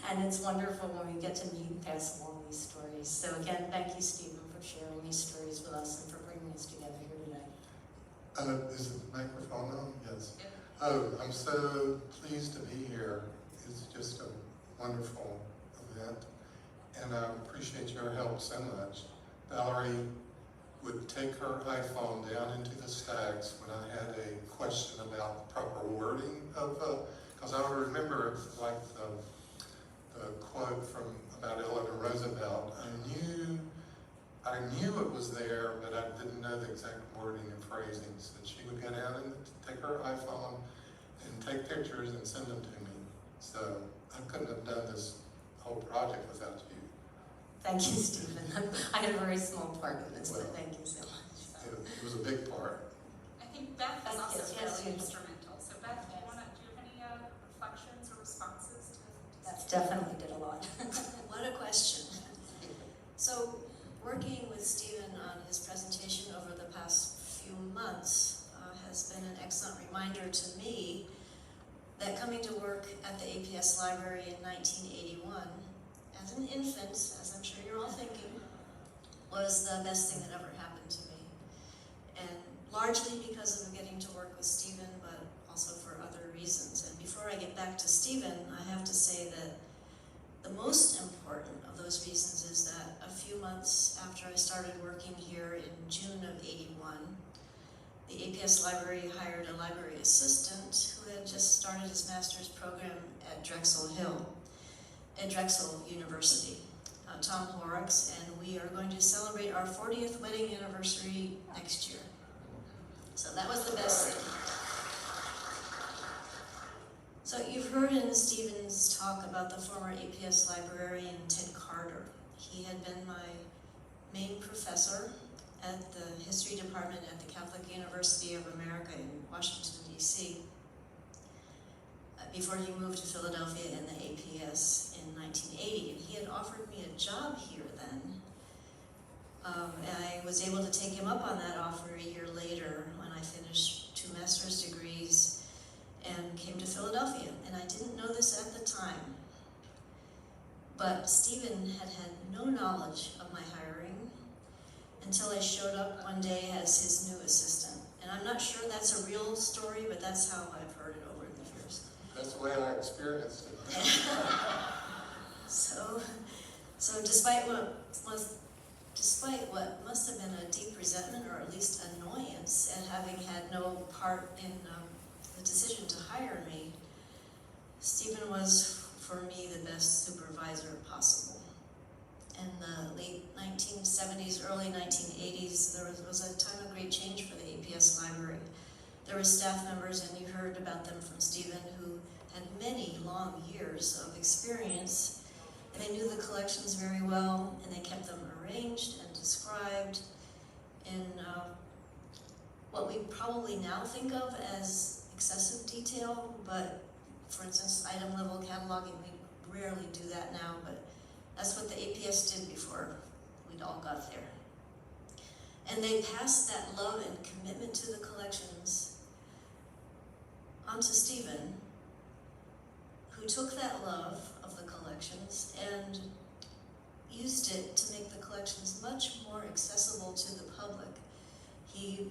And it's wonderful when we get to meet and pass along these stories. So again, thank you, Stephen, for sharing these stories with us and for bringing us together here today. Is the microphone on? Yes. Oh, I'm so pleased to be here. It's just a wonderful event, and I appreciate your help so much. Valerie would take her iPhone down into the stacks when I had a question about the proper wording of, because I remember like the quote from about Eleanor Roosevelt. I knew it was there, but I didn't know the exact wording and phrasings. And she would go down and take her iPhone and take pictures and send them to me. So I couldn't have done this whole project without you. Thank you, Stephen. I had a very small part in this, but thank you so much. It was a big part. I think Beth is also Yes, really yes. instrumental. So Beth, do you have any reflections or responses to That definitely did a lot. What a question. So, working with Stephen on his presentation over the past few months has been an excellent reminder to me that coming to work at the APS Library in 1981, as an infant, as I'm sure you're all thinking, was the best thing that ever happened to me. And largely because of getting to work with Stephen, but also for other reasons. And before I get back to Stephen, I have to say that the most important of those reasons is that a few months after I started working here in June of '81, the APS Library hired a library assistant who had just started his master's program at Drexel University, Tom Horrocks, and we are going to celebrate our 40th wedding anniversary next year. So that was the best thing. So you've heard in Stephen's talk about the former APS librarian Ted Carter. He had been my main professor at the history department at the Catholic University of America in Washington, D.C. Before he moved to Philadelphia in the APS in 1980. And he had offered me a job here then. And I was able to take him up on that offer a year later when I finished 2 master's degrees and came to Philadelphia. And I didn't know this at the time, but Stephen had no knowledge of my hiring until I showed up one day as his new assistant. And I'm not sure that's a real story, but that's how I've heard it over the years. That's the way I experienced it. So despite what must have been a deep resentment or at least annoyance at having had no part in the decision to hire me, Stephen was, for me, the best supervisor possible. In the late 1970s, early 1980s, there was a time of great change for the APS Library. There were staff members, and you heard about them from Stephen, who had many long years of experience, and they knew the collections very well, and they kept them arranged and described in what we probably now think of as excessive detail, but for instance, item level cataloging, we rarely do that now, but that's what the APS did before we'd all got there. And they passed that love and commitment to the collections onto Stephen, who took that love of the collections and used it to make the collections much more accessible to the public. He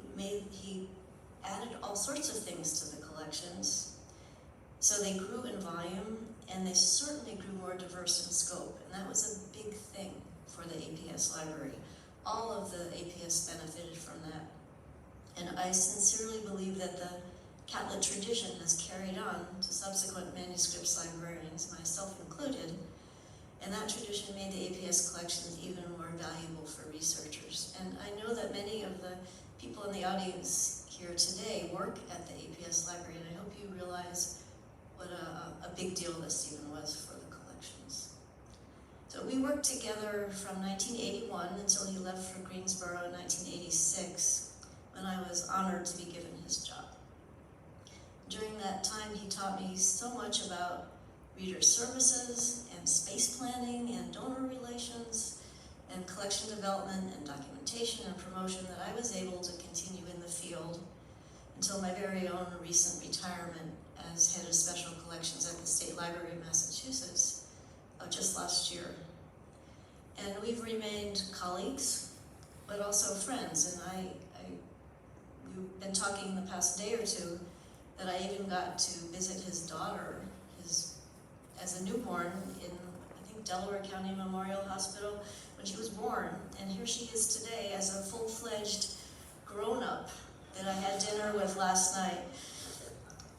added all sorts of things to the collections, so they grew in volume, and they certainly grew more diverse in scope, and that was a big thing for the APS library. All of the APS benefited from that, and I sincerely believe that the Catlett tradition has carried on to subsequent manuscripts librarians, myself included, and that tradition made the APS collections even more valuable for researchers. And I know that many of the people in the audience here today work at the APS library, and I hope you realize what a big deal that Stephen was for the collections. So we worked together from 1981 until he left for Greensboro in 1986, when I was honored to be given his job. During that time, he taught me so much about reader services and space planning and donor relations and collection development and documentation and promotion that I was able to continue in the field until my very own recent retirement as head of special collections at the State Library of Massachusetts just last year. And we've remained colleagues, but also friends. And we've been talking the past day or two that I even got to visit his daughter, as a newborn in, I think, Delaware County Memorial Hospital when she was born. And here she is today as a full-fledged grown-up that I had dinner with last night.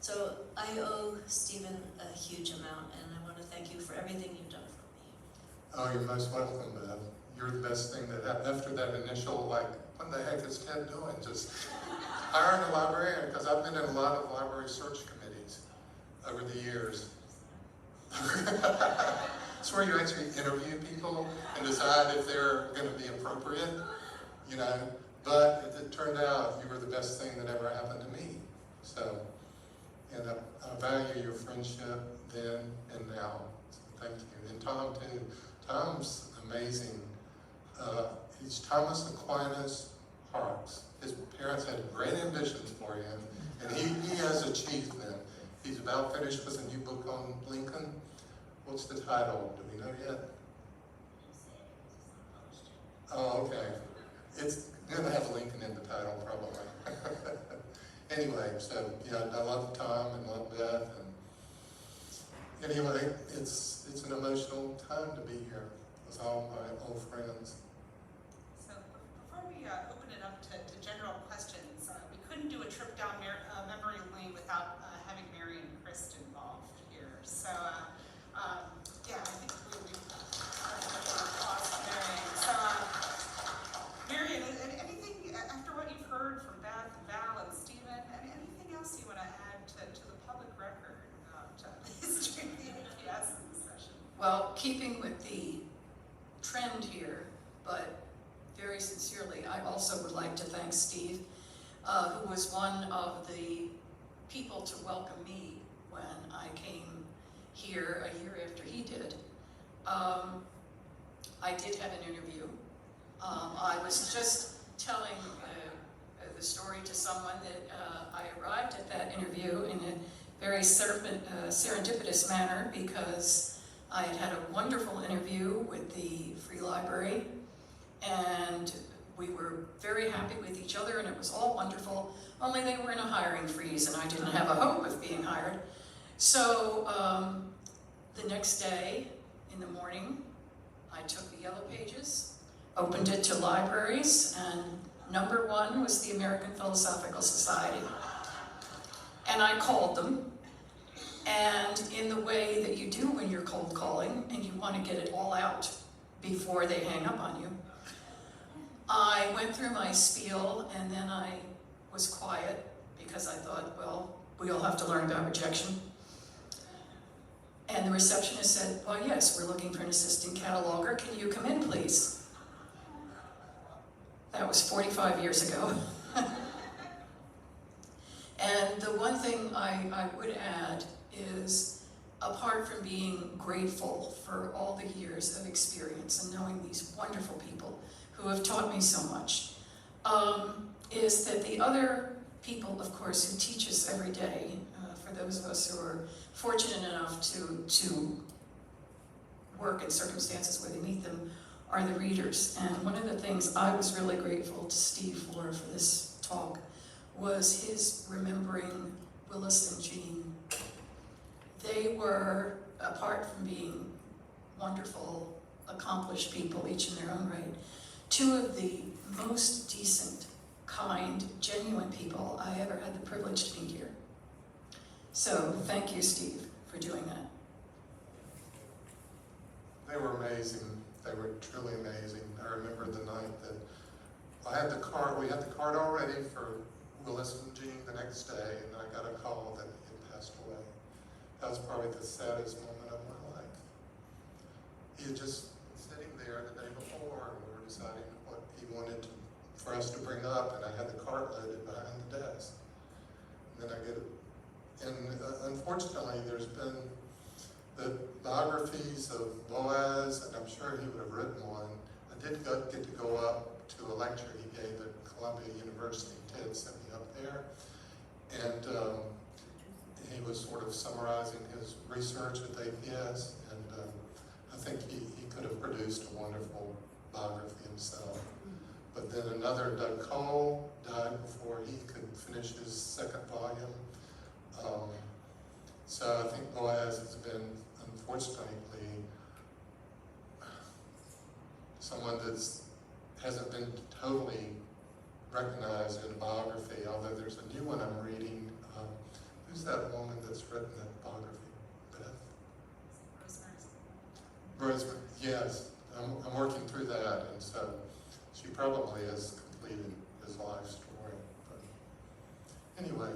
So I owe Stephen a huge amount, and I want to thank you for everything you've done for me. Oh, you're most welcome, Bev. You're the best thing that happened after that initial, like, what the heck is Ted doing? Just hiring a librarian, because I've been in a lot of library search committees over the years. It's where you actually interview people and decide if they're going to be appropriate, you know. But it turned out you were the best thing that ever happened to me. So, and I value your friendship then and now. So thank you. And Tom, too. Tom's amazing. He's Thomas Aquinas Parks. His parents had great ambitions for him, and he has achieved them. He's about finished with a new book on Lincoln. What's the title? Do we know yet? Oh, okay. It's going to have Lincoln in the title, probably. Anyway, so yeah, I love Tom and love Beth. And anyway, it's an emotional time to be here with all my old friends. So before we open it up to general questions, we couldn't do a trip down memory lane without having Mary and Chris involved here. So yeah, I think we applause for Marion. So Marion, anything after what you've heard from Beth and Val and Stephen, anything else you want to add to the public record about the history of the APS in this session? Well, keeping with the trend here, but very sincerely, I also would like to thank Steve, who was one of the people to welcome me when I came here a year after he did. I did have an interview. I was just telling the story to someone that I arrived at that interview in a very serendipitous manner because I had had a wonderful interview with the Free Library, and we were very happy with each other, and it was all wonderful, only they were in a hiring freeze, and I didn't have a hope of being hired. So the next day, in the morning, I took the Yellow Pages, opened it to libraries, and number one was the American Philosophical Society. And I called them, and in the way that you do when you're cold calling, and you want to get it all out before they hang up on you, I went through my spiel, and then I was quiet, because I thought, well, we all have to learn about rejection. And the receptionist said, well, yes, we're looking for an assistant cataloger. Can you come in, please? That was 45 years ago. And the one thing I would add is, apart from being grateful for all the years of experience and knowing these wonderful people who have taught me so much, is that the other people, of course, who teach us every day, for those of us who are fortunate enough to work in circumstances where they meet them, are the readers. And one of the things I was really grateful to Steve for this talk was his remembering Willis and Jean. They were, apart from being wonderful, accomplished people, each in their own right, two of the most decent, kind, genuine people I ever had the privilege to meet here. So thank you, Steve, for doing that. They were amazing. They were truly amazing. I remember the night that I had the card, we had the card already for Willis and Jean the next day, and I got a call that he had passed away. That was probably the saddest moment of my life. He had just there the day before, and we were deciding what he wanted for us to bring up, and I had the cart loaded behind the desk. And then I get, and unfortunately, there's been the biographies of Boaz, and I'm sure he would have written one. I did get to go up to a lecture he gave at Columbia University. Ted sent me up there, and he was sort of summarizing his research at APS, and I think he could have produced a wonderful biography himself. But then another, Doug Cole, died before he could finish his second volume. So I think Boaz has been, unfortunately, someone that hasn't been totally recognized in a biography, although there's a new one I'm reading. Who's that woman that's written that biography? Beth? Rosemary. Yes, I'm working through that, and so she probably has completed his life story. But anyway.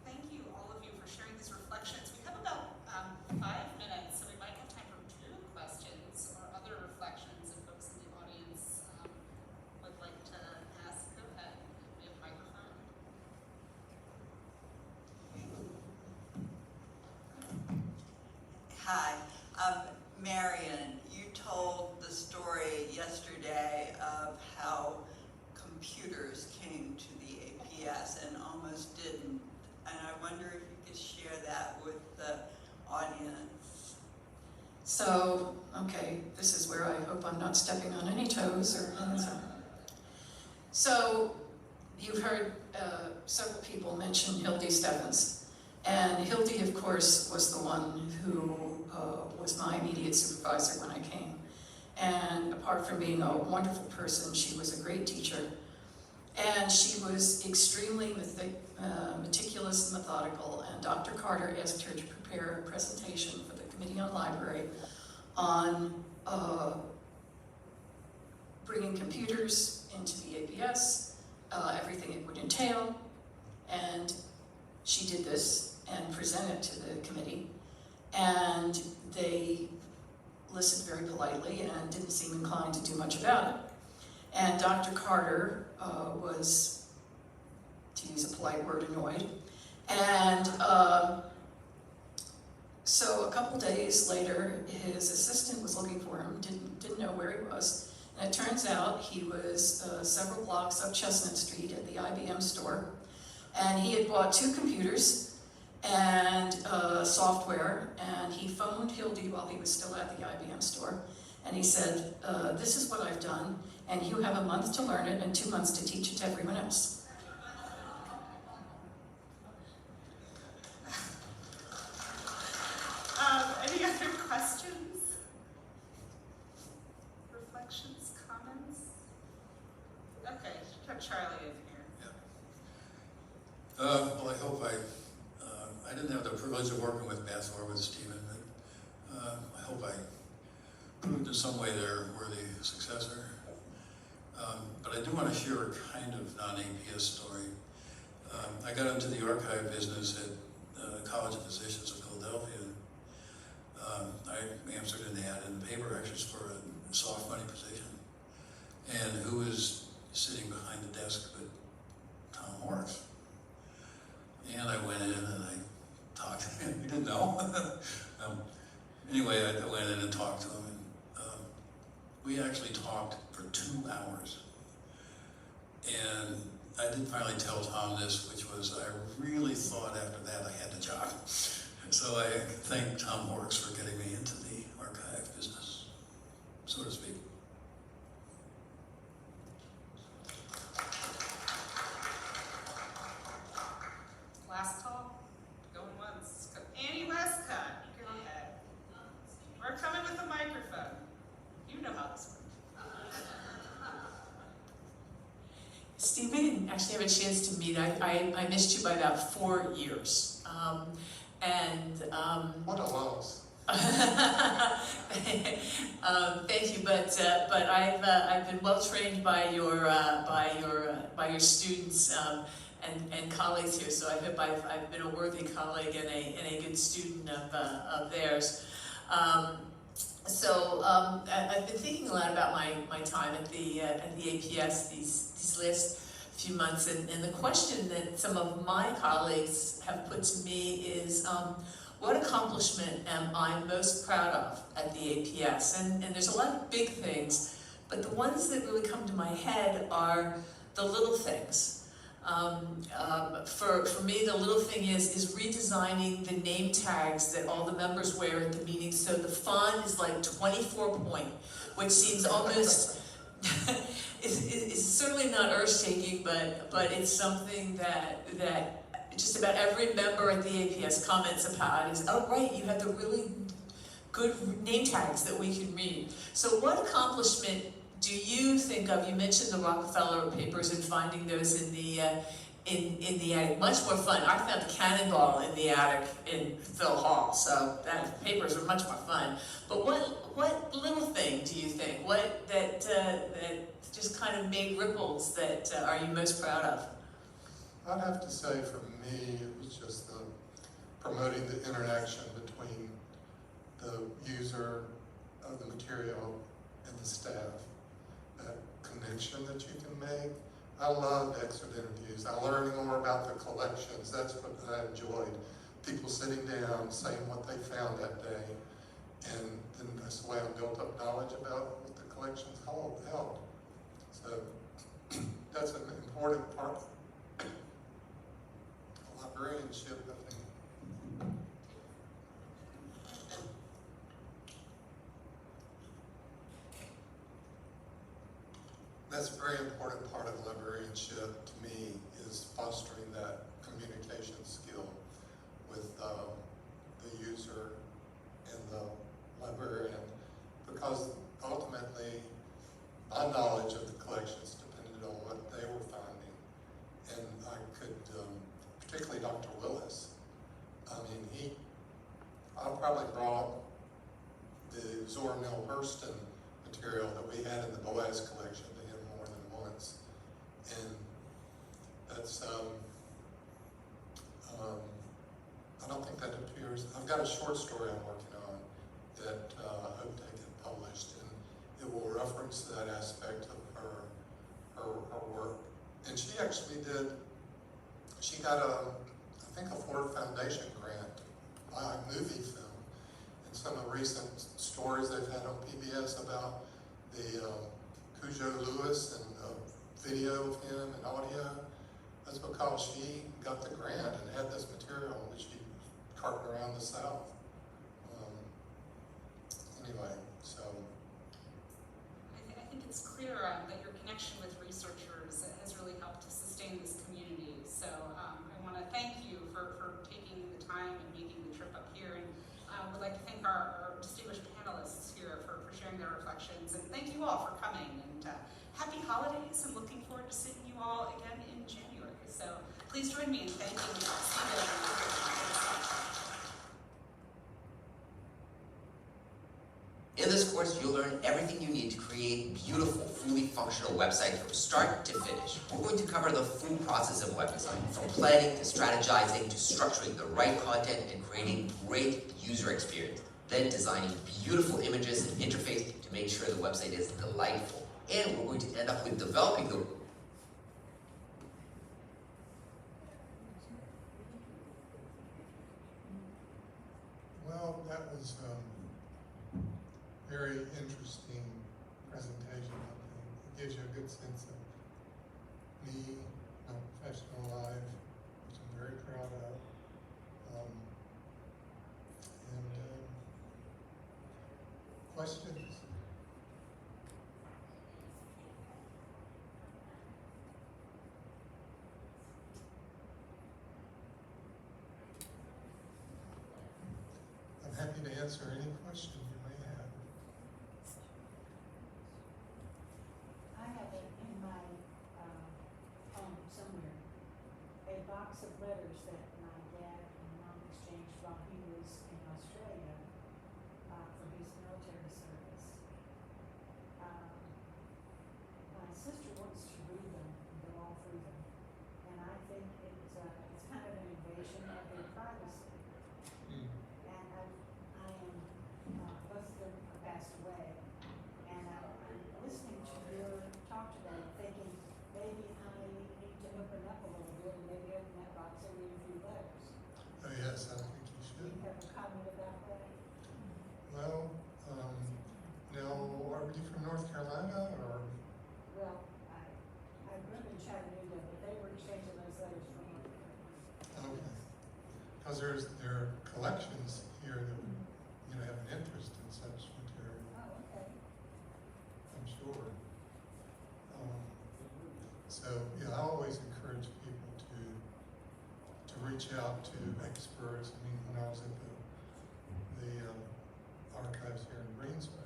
Thank you, all of you, for sharing these reflections. We have about 5 minutes, so we might have time for 2 questions or other reflections if folks in the audience would like to ask. Go ahead. We have a microphone. Hi, Marion, you told the story yesterday of how computers came to the APS and almost didn't. And I wonder if you could share that with the audience. So, okay, this is where I hope I'm not stepping on any toes or anything. So, you've heard several people mention Hildy Steffens. And Hildy, of course, was the one who was my immediate supervisor when I came. And apart from being a wonderful person, she was a great teacher. And she was extremely meticulous and methodical. And Dr. Carter asked her to prepare a presentation for the Committee on Library on bringing computers into the APS, everything it would entail. And she did this and presented to the committee. And they listened very politely and didn't seem inclined to do much about it. And Dr. Carter was, to use a polite word, annoyed. And so a couple days later, his assistant was looking for him, didn't know where he was. And it turns out he was several blocks up Chestnut Street at the IBM store. And he had bought 2 computers and software, and he phoned Hildy while he was still at the IBM store. And he said, this is what I've done, and you have a month to learn it and 2 months to teach it to everyone else. Any other questions? Reflections, comments? Okay, have Charlie in here. Yeah. Well, I hope I didn't have the privilege of working with Beth or with Stephen, but I hope I proved in some way their worthy successor. But I do want to share a kind of non-APS story. I got into the archive business at College of Physicians of Philadelphia. I answered an ad in the paper actually for a soft money position. And who was sitting behind the desk but Tom Horrocks. And I went in and I talked to him. He didn't know. Anyway, I went in and talked to him. And we actually talked for 2 hours. And I did finally tell Tom this, which was I really thought after that I had the job. So I thank Tom Horrocks for getting me into the archive business, so to speak. Last call, going once. Annie Westcott, go ahead. We're coming with a microphone. You know how this works. Steve, we didn't actually have a chance to meet. I missed you by about 4 years. What a loss. Thank you, but I've been well trained by your students and colleagues here. So I hope I've been a worthy colleague and a good student of theirs. So I've been thinking a lot about my time at the APS these last few months, and the question that some of my colleagues have put to me is, what accomplishment am I most proud of at the APS? And there's a lot of big things, but the ones that really come to my head are the little things. For me, the little thing is redesigning the name tags that all the members wear at the meeting, so the font is like 24 point, which seems almost, it's certainly not earth-shaking, but it's something that just about every member at the APS comments about is, oh right, you have the really good name tags that we can read. So what accomplishment do you think of? You mentioned the Rockefeller papers and finding those in the attic. Much more fun. I found the cannonball in the attic in Phil Hall, so that papers were much more fun. But what little thing do you think? What that just kind of made ripples that are you most proud of? I'd have to say for me, it was just promoting the interaction between the user of the material and the staff. That connection that you can make. I loved exit interviews. I learned more about the collections. That's what I enjoyed. People sitting down, saying what they found that day. And then that's the way I built up knowledge about what the collections held. So that's an important part of librarianship, I think. That's a very important part of librarianship to me, is fostering that communication skill with the user and the librarian, because ultimately my knowledge of the collections depended on what they were finding. And I could, particularly Dr. Willis, I probably brought the Zora Neale Hurston material that we had in the Boaz collection to him more than once. And that's, I don't think that appears. I've got a short story I'm working on that I hope to get published, and it will reference that aspect of her work. And she actually she got I think a Ford Foundation grant by a movie film. And some of the recent stories they've had on PBS about the Cujo Lewis and video of him and audio, that's because she got the grant and had this material that she carted around the South. Anyway, so. I think it's clear that your connection with researchers has really helped to sustain this community. So I want to thank you for taking the time and making the trip up here. And would like to thank our distinguished panelists here for sharing their reflections. And thank you all for coming. And happy holidays, and looking forward to seeing you all again in January. So please join me in thanking Stephen. In this course, you'll learn everything you need to create a beautiful, fully functional website from start to finish. We're going to cover the full process of web design, from planning to strategizing to structuring the right content and creating great user experience. Then designing beautiful images and interface to make sure the website is delightful. And we're going to end up with developing the Well, that was very interesting presentation, I think. It gives you a good sense of me, my professional life, which I'm very proud of. Questions? I'm happy to answer any question you may have. I have it in my home somewhere, a box of letters that my dad and mom exchanged while he was in Australia for his military service. My sister wants to read them and go all through them, and I think it's kind of an invasion of their privacy. And I am Are you from North Carolina, or? Well, I grew up in Chattanooga, but they were exchanging those letters for North Carolina. Okay. Because there are collections here that would, have an interest in such material. Oh, okay. I'm sure. So yeah, I always encourage people to reach out to experts. I mean, when I was at the archives here in Greensboro,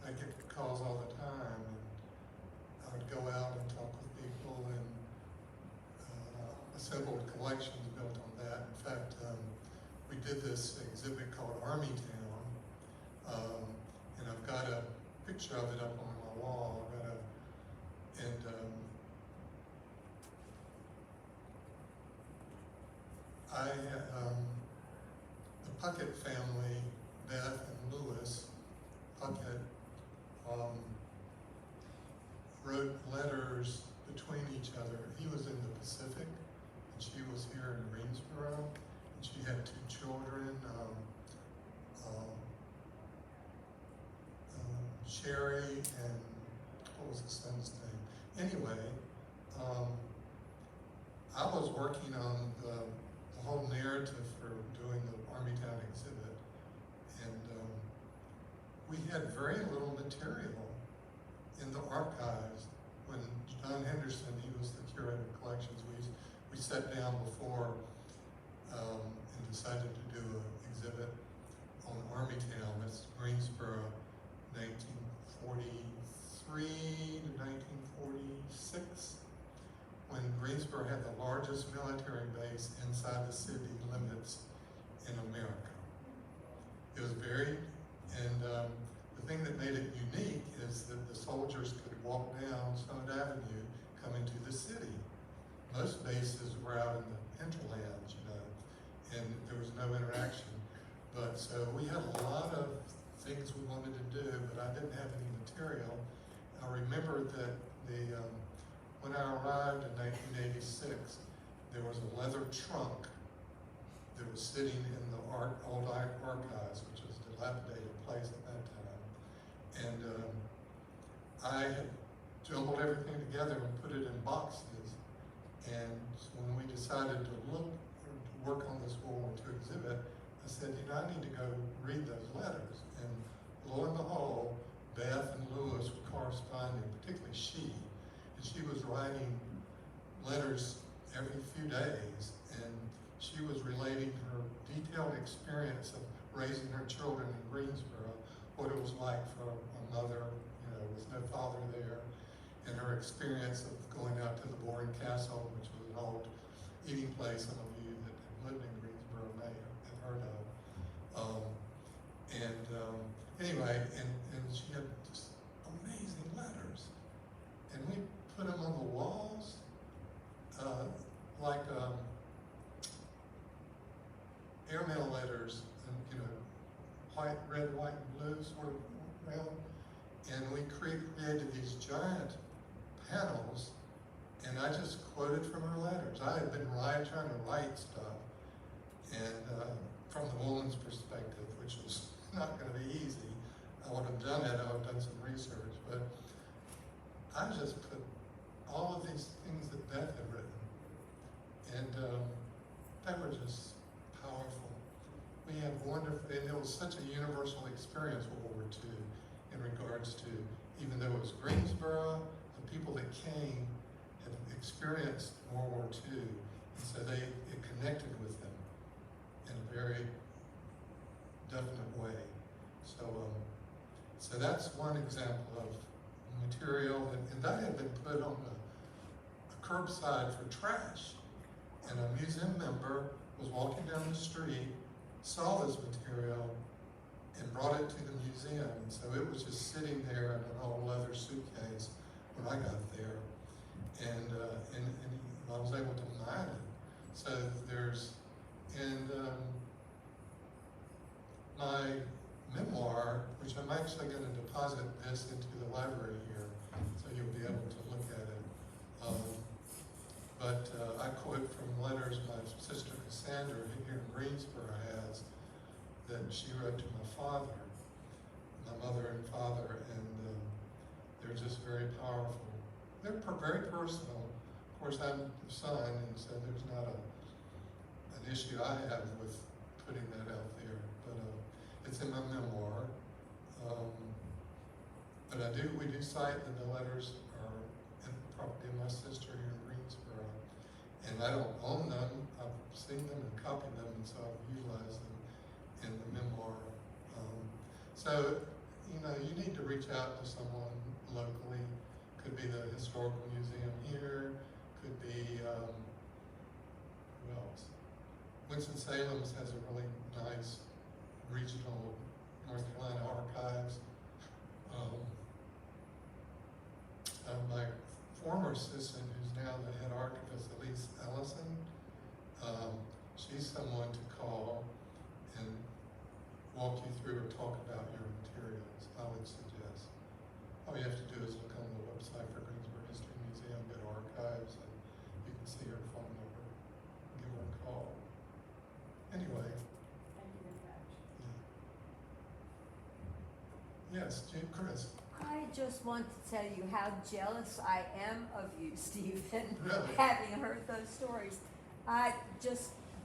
I get calls all the time, and I would go out and talk with people and assembled collections built on that. In fact, we did this exhibit called Army Town, and I've got a picture of it up on my wall. The Puckett family, Beth and Louis Puckett, wrote letters between each other. He was in the Pacific, and she was here in Greensboro, and she had 2 children, Sherry and what was the son's name? Anyway, I was working on the whole narrative for doing the Armytown exhibit, and we had very little material in the archives. When John Henderson, he was the curator of collections, we sat down before and decided to do an exhibit on Armytown. That's Greensboro, 1943 to 1946, when Greensboro had the largest military base inside the city limits in America. It was and the thing that made it unique is that the soldiers could walk down Summit Avenue coming to the city. Most bases were out in the hinterlands, and there was no interaction. But so we had a lot of things we wanted to do, but I didn't have any material. I remember that when I arrived in 1986, there was a leather trunk that was sitting in the old archives, which was a dilapidated place at that time. And I had jumbled everything together and put it in boxes. And so when we decided to work on this World War II exhibit, I said, I need to go read those letters. And lo and behold, Beth and Louis were corresponding, particularly she. And she was writing letters every few days, and she was relating her detailed experience of raising her children in Greensboro, what it was like for a mother, with no father there, and her experience of going out to the Boring Castle, which was an old eating place some of you that had lived in Greensboro may have heard of. Anyway, and she had just amazing letters. And we put them on the walls, like airmail letters, and white, red, white, and blue sort of around. And we created these giant panels, and I just quoted from her letters. I had been trying to write stuff, and from the woman's perspective, which was not going to be easy. I would have done it, I would have done some research, but I just put all of these things that Beth had written, and they were just powerful. We had wonderful, and it was such a universal experience, World War II, in regards to, even though it was Greensboro, the people that came had experienced World War II, and so it connected with them in a very definite way. So that's one example of material, and that had been put on a curbside for trash. And a museum member was walking down the street, saw this material, and brought it to the museum. And so it was just sitting there in an old leather suitcase when I got there. And I was able to mine it. So my memoir, which I'm actually going to deposit this into the library here, so you'll be able to look at it. But I quote from letters my sister Cassandra here in Greensboro has, that she wrote to my father. my mother and father, and they're just very powerful. They're very personal. Of course, I'm the son, and so there's not an issue I have with putting that out there, but it's in my memoir. But we do cite that the letters are in the property of my sister here in Greensboro, and I don't own them. I've seen them and copied them, and so I've utilized them in the memoir. So, you need to reach out to someone locally. Could be the Historical Museum here, could be, who else? Winston-Salem's has a really nice regional North Carolina archives. My former assistant, who's now the head archivist, Elise Ellison, she's someone to call and walk you through or talk about your materials, I would suggest. All you have to do is look on the website for Greensboro History Museum, go to archives, and you can see her phone number, give her a call. Anyway. Thank you very much. Yeah. Yes, Chris. I just want to tell you how jealous I am of you, Stephen, Really? having heard those stories.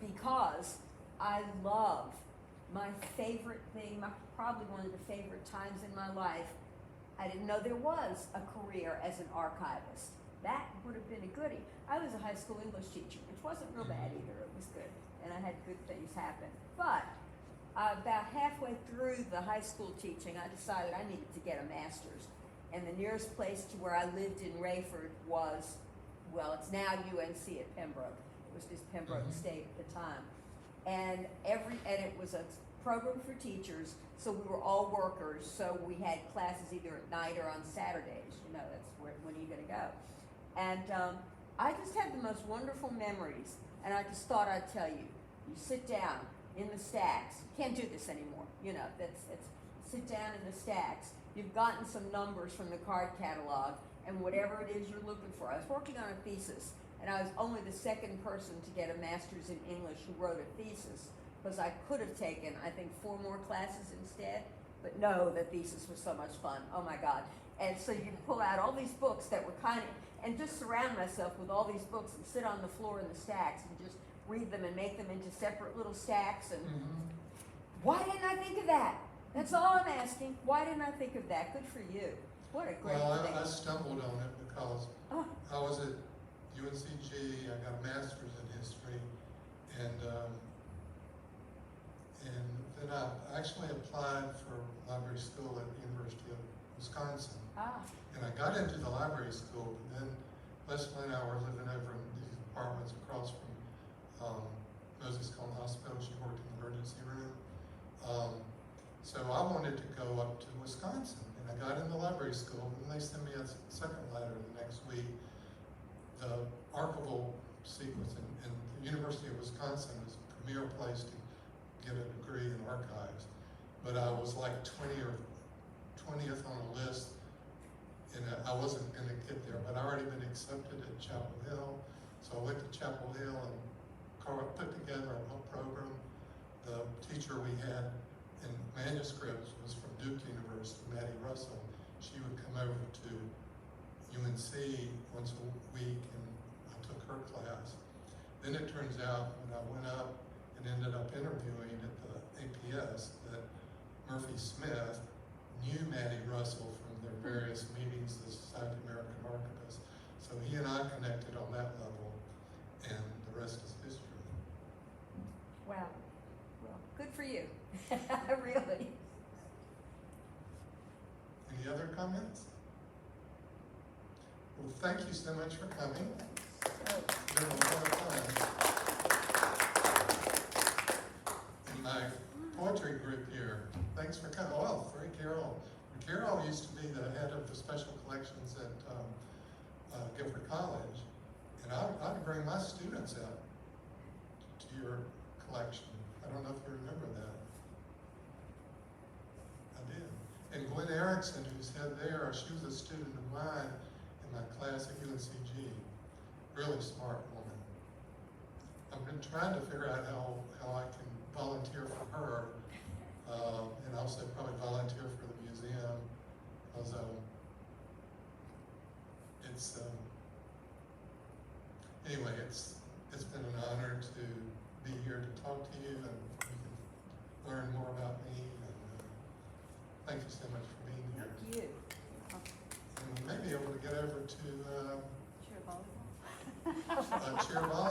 Because I love my favorite thing, probably one of the favorite times in my life. I didn't know there was a career as an archivist. That would have been a goodie. I was a high school English teacher, which wasn't real bad either. It was good, and I had good things happen. But about halfway through the high school teaching, I decided I needed to get a master's. And the nearest place to where I lived in Rayford was, well, it's now UNC at Pembroke. It was just Pembroke State at the time. And it was a program for teachers, so we were all workers, so we had classes either at night or on Saturdays. That's when you're gonna go. And I just had the most wonderful memories, and I just thought I'd tell you. You sit down in the stacks. You can't do this anymore. That's sit down in the stacks. You've gotten some numbers from the card catalog, and whatever it is you're looking for. I was working on a thesis, and I was only the second person to get a master's in English who wrote a thesis, because I could have taken, I think, 4 more classes instead. But no, the thesis was so much fun. Oh my God. And so you pull out all these books that were and just surround myself with all these books and sit on the floor in the stacks and just read them and make them into separate little stacks. And why didn't I think of that? That's all I'm asking. Why didn't I think of that? Good for you. What a great thing. I stumbled on it because I was at UNCG. I got a master's in history, and then I actually applied for library school at the University of Wisconsin. And I got into the library school, but then Leslie and I were living over in these apartments across from Moses Cone Hospital. She worked in the emergency room. So I wanted to go up to Wisconsin, and I got in the library school, and they sent me a second letter the next week. The archival sequence in the University of Wisconsin is a premier place to get a degree in archives. But I was like 20th on the list, and I wasn't going to get there, but I already been accepted at Chapel Hill. So I went to Chapel Hill and put together a whole program. The teacher we had in manuscripts was from Duke University, Maddie Russell. She would come over to UNC once a week, and I took her class. Then it turns out when I went up and ended up interviewing at the APS that Murphy Smith knew Maddie Russell from their various meetings, the Society of American Archivists. So he and I connected on that level, and the rest is history. Wow. Well, good for you. Really. Any other comments? Well, thank you so much for coming. It's been a lot of fun. And my poetry group here, thanks for coming. Oh, Free Carroll. Carroll used to be the head of the special collections at Guilford College, and I'd bring my students out to your collection. I don't know if you remember that. I did. And Gwen Erickson, who's head there, she was a student of mine in my class at UNCG. Really smart woman. I've been trying to figure out how I can volunteer for her and also probably volunteer for the museum, because it's anyway, it's been an honor to be here to talk to you, and you can learn more about me. And thank you so much for being here. Thank you. And we may be able to get over to Cheer volleyball. cheer volleyball.